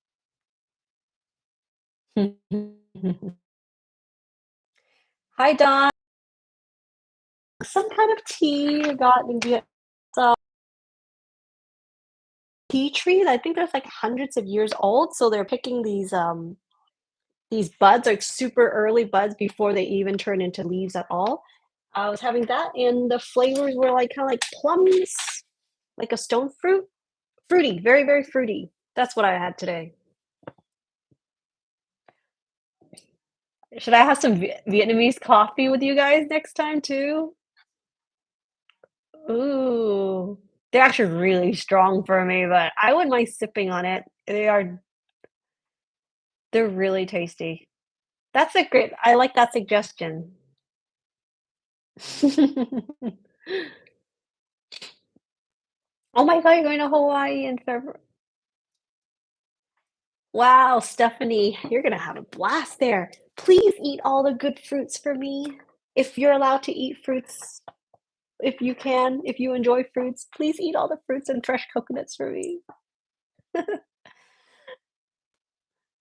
Hi, Don. Some kind of tea you got in Vietnam. So tea trees. I think there's like hundreds of years old, so they're picking these buds, like super early buds before they even turn into leaves at all. I was having that, and the flavors were like kind of like plums, like a stone fruit, fruity, very very fruity. That's what I had today. Should I have some Vietnamese coffee with you guys next time too? Ooh, they're actually really strong for me, but I wouldn't mind sipping on it. They're really tasty. That's a great. I like that suggestion. Oh my God, you're going to Hawaii in February. Wow, Stephanie, you're gonna have a blast there. Please eat all the good fruits for me. If you're allowed to eat fruits, if you can, if you enjoy fruits, please eat all the fruits and fresh coconuts for me.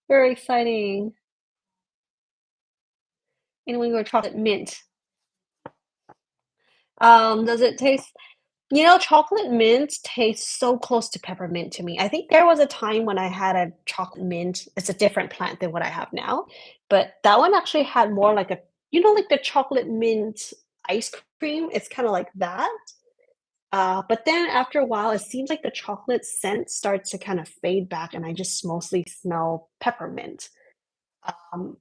Very exciting. Anyone go chocolate mint? Does it taste chocolate mint tastes so close to peppermint to me. I think there was a time when I had a chocolate mint. It's a different plant than what I have now, but that one actually had more like a like the chocolate mint ice cream? It's kinda like that. But then after a while, it seems like the chocolate scent starts to kind of fade back, and I just mostly smell peppermint. Um,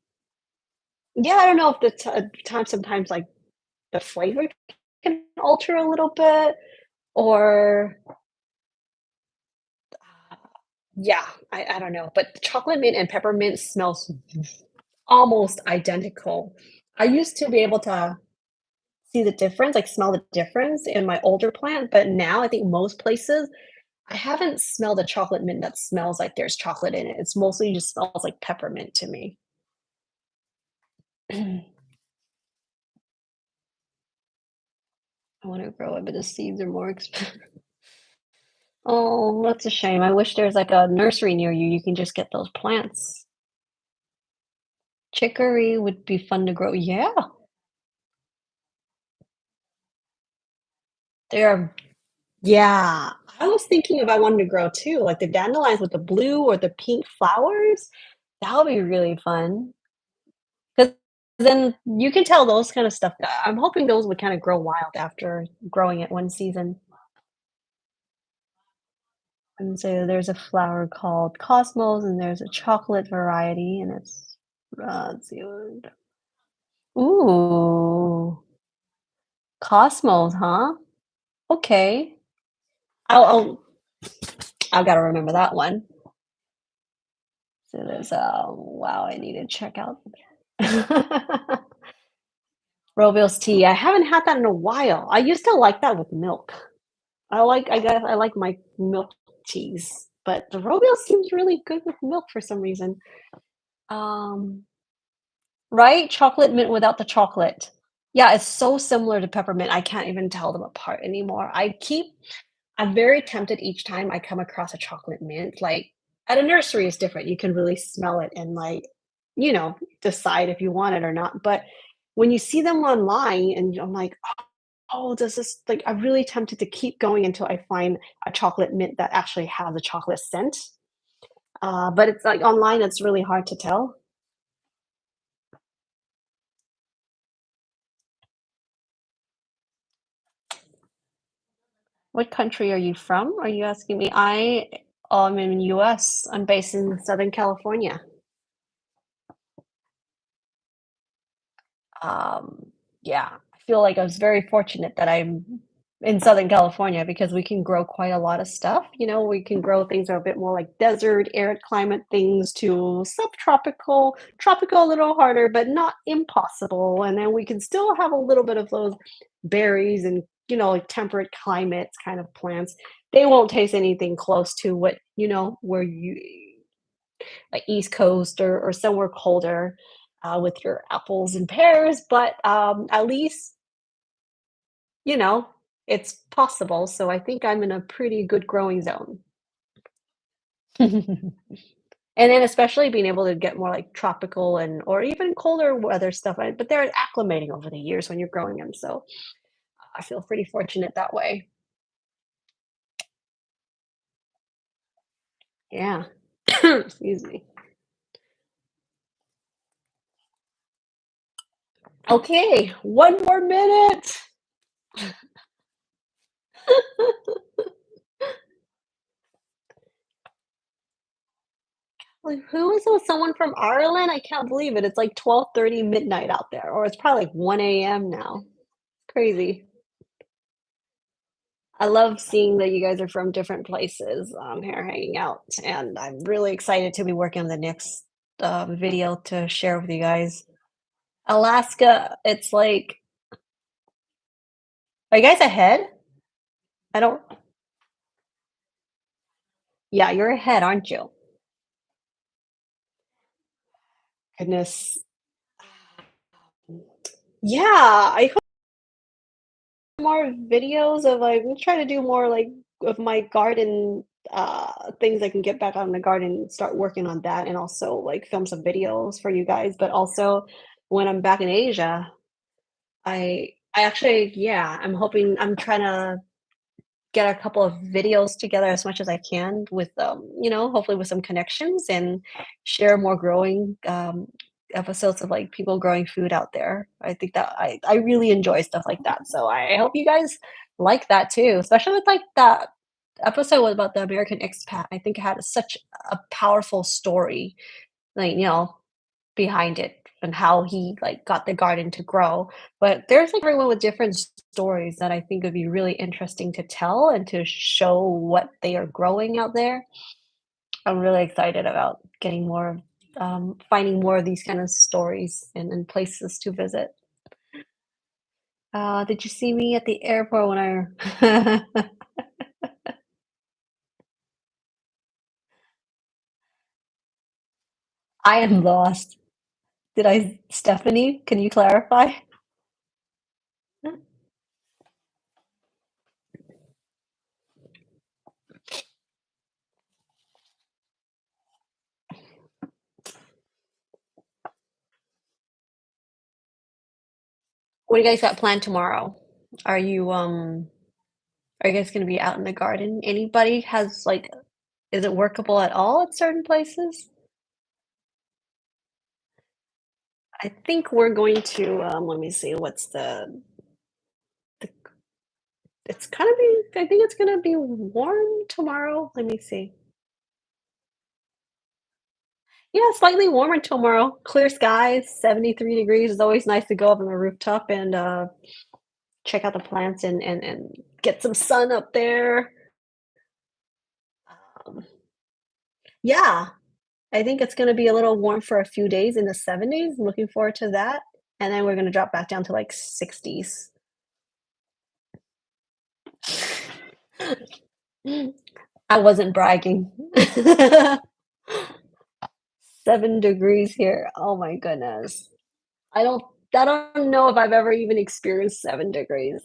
yeah, I don't know if the time sometimes, like, the flavor can alter a little bit or yeah, I don't know, but chocolate mint and peppermint smells almost identical. I used to be able to see the difference, like, smell the difference in my older plant, but now I think most places I haven't smelled a chocolate mint that smells like there's chocolate in it. It's mostly just smells like peppermint to me. I wanna grow it, but the seeds are more expensive. Oh, that's a shame. I wish there's, like, a nursery near you, you can just get those plants. Chicory would be fun to grow. Yeah, they're yeah. I was thinking about wanting to grow too, like the dandelions with the blue or the pink flowers. That would be really fun. Cause then you can tell those kind of stuff I'm hoping those would kinda grow wild after growing it one season. And so there's a flower called Cosmos, and there's a chocolate variety, and it's, let's see what ooh, Cosmos, huh? Okay. I'll I've gotta remember that one. So there's, wow, I need to check out Robil's tea. I haven't had that in a while. I used to like that with milk. I guess I like my milk teas, but the Robil seems really good with milk for some reason. Um, right? Chocolate mint without the chocolate. Yeah, it's so similar to peppermint, I can't even tell them apart anymore. I'm very tempted each time I come across a chocolate mint, like, at a nursery is different, you can really smell it and, like, decide if you want it or not, but when you see them online and I'm like, "Oh, does this" like, I'm really tempted to keep going until I find a chocolate mint that actually has a chocolate scent, but it's like online, it's really hard to tell. What country are you from? Are you asking me? I'm in US. I'm based in Southern California. Um, yeah, I feel like I was very fortunate that I'm in Southern California because we can grow quite a lot of stuff. We can grow things that are a bit more like desert, arid climate things to subtropical, tropical a little harder, but not impossible. And then we can still have a little bit of those berries and, like temperate climates kind of plants. They won't taste anything close to what, where you like East Coast or somewhere colder with your apples and pears, but at least, you know, it's possible. So I think I'm in a pretty good growing zone. And then especially being able to get more like tropical and or even colder weather stuff, but they're acclimating over the years when you're growing them. So I feel pretty fortunate that way. Yeah. Excuse me. Okay, one more minute. Like, who is it? Someone from Ireland? I can't believe it. It's like 12:30 midnight out there, or it's probably like 1 AM now. Crazy. I love seeing that you guys are from different places, here hanging out, and I'm really excited to be working on the next, video to share with you guys. Alaska, it's like are you guys ahead? I don't yeah, you're ahead, aren't you? Goodness. Yeah, I more videos of like I'm trying to do more like of my garden things I can get back out in the garden, start working on that and also like film some videos for you guys, but also when I'm back in Asia, I actually yeah, I'm trying to get a couple of videos together as much as I can with, hopefully with some connections and share more growing, episodes of, like, people growing food out there. I think that I really enjoy stuff like that, so I hope you guys like that too, especially with, like, that episode was about the American expat. I think it had such a powerful story, like, behind it and how he, like, got the garden to grow. But there's, like, everyone with different stories that I think would be really interesting to tell and to show what they are growing out there. I'm really excited about getting more finding more of these kind of stories and places to visit. Did you see me at the airport when I I am lost. Did I Stephanie, can you clarify? What do you guys got planned tomorrow? Are you, are you guys gonna be out in the garden? Anybody has, like, is it workable at all at certain places? I think we're going to, let me see, what's the it's gonna be I think it's gonna be warm tomorrow. Let me see. Yeah, slightly warmer tomorrow. Clear skies, 73 degrees. It's always nice to go up on the rooftop and, check out the plants and get some sun up there. Um, yeah, I think it's gonna be a little warm for a few days in the 70s. I'm looking forward to that, and then we're gonna drop back down to, like, 60s. I wasn't bragging. 7 degrees here. Oh my goodness. I don't I don't know if I've ever even experienced 7 degrees.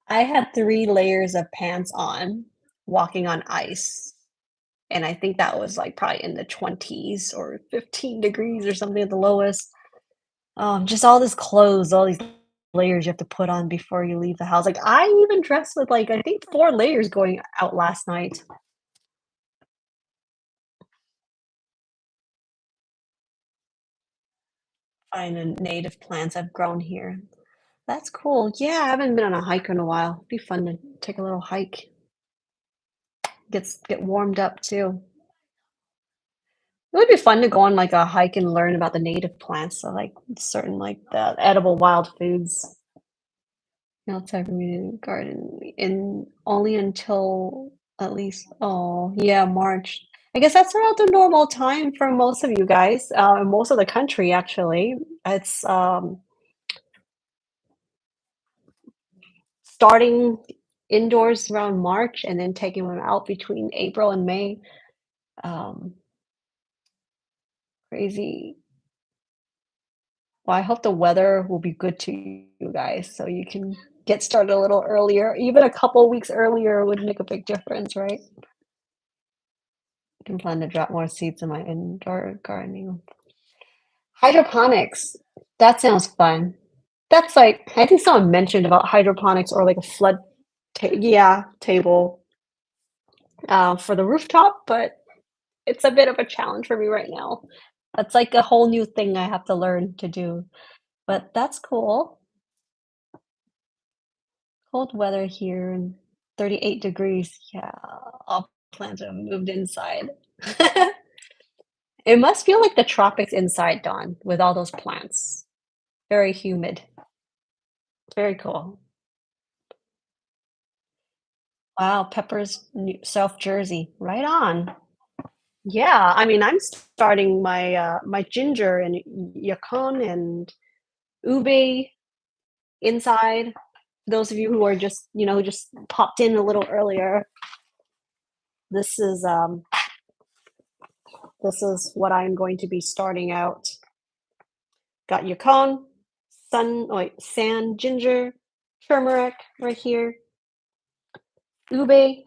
I had 3 layers of pants on, walking on ice, and I think that was, like, probably in the 20s or 15 degrees or something at the lowest. Just all this clothes, all these layers you have to put on before you leave the house. Like, I even dressed with, like, I think 4 layers going out last night. Find the native plants I've grown here. That's cool. Yeah, I haven't been on a hike in a while. It'd be fun to take a little hike. Get warmed up too. It would be fun to go on like a hike and learn about the native plants, so like certain like the edible wild foods. Outside community garden in only until at least yeah, March. I guess that's around the normal time for most of you guys, most of the country actually. It's starting indoors around March and then taking them out between April and May. Um, crazy. Well, I hope the weather will be good to you guys so you can get started a little earlier. Even a couple weeks earlier would make a big difference, right? I can plan to drop more seeds in my indoor gardening. Hydroponics. That sounds fun. That's like I think someone mentioned about hydroponics or like a flood yeah, table for the rooftop, but it's a bit of a challenge for me right now. That's like a whole new thing I have to learn to do, but that's cool. Cold weather here and 38 degrees. Yeah, all plants are moved inside. It must feel like the tropics inside, Dawn, with all those plants. Very humid. Very cool. Wow, Pepper's South Jersey. Right on. Yeah, I mean, I'm starting my ginger and yacon and ube inside. Those of you who are just, who just popped in a little earlier, this is um this is what I'm going to be starting out. Got yacon, sand, ginger, turmeric right here, ube,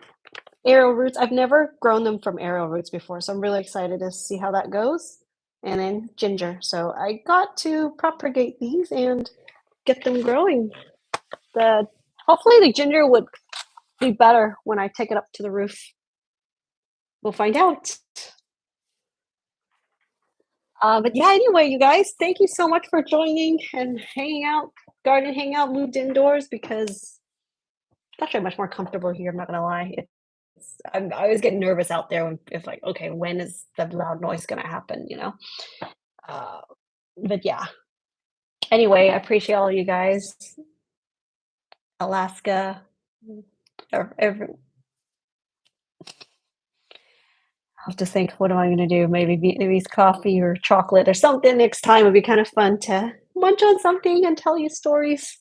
arrow roots. I've never grown them from arrow roots before, so I'm really excited to see how that goes. and then ginger. So I got to propagate these and get them growing. The Hopefully the ginger would be better when I take it up to the roof. We'll find out. But yeah, anyway, you guys, thank you so much for joining and hanging out. Garden Hangout moved indoors because it's actually much more comfortable here. I'm not gonna lie. I was getting nervous out there if like, okay, when is the loud noise gonna happen? Uh, but yeah. Anyway, I appreciate all you guys. Alaska, every, I have to think, what am I going to do? Maybe Vietnamese coffee or chocolate or something next time. Would be kind of fun to munch on something and tell you stories.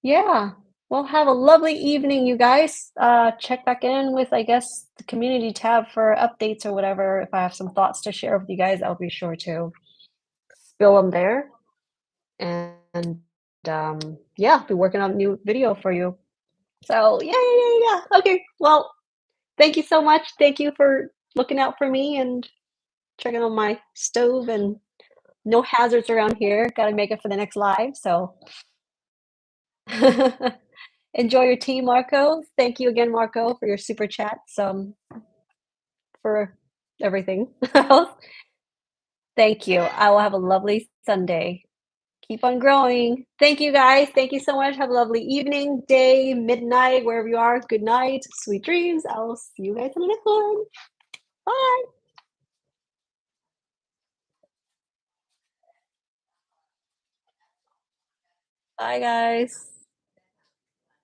Yeah. Well, have a lovely evening, you guys. Check back in with, I guess, the community tab for updates or whatever. If I have some thoughts to share with you guys, I'll be sure to spill them there. And yeah, I'll be working on a new video for you. So yeah. Okay. Well, thank you so much. Thank you for looking out for me and checking on my stove and no hazards around here. Got to make it for the next live. So enjoy your tea, Marco. Thank you again, Marco, for your super chats, for everything. Thank you. I will have a lovely Sunday. Keep on growing. Thank you, guys. Thank you so much. Have a lovely evening, day, midnight, wherever you are. Good night. Sweet dreams. I'll see you guys in the next one. Bye. Bye, guys.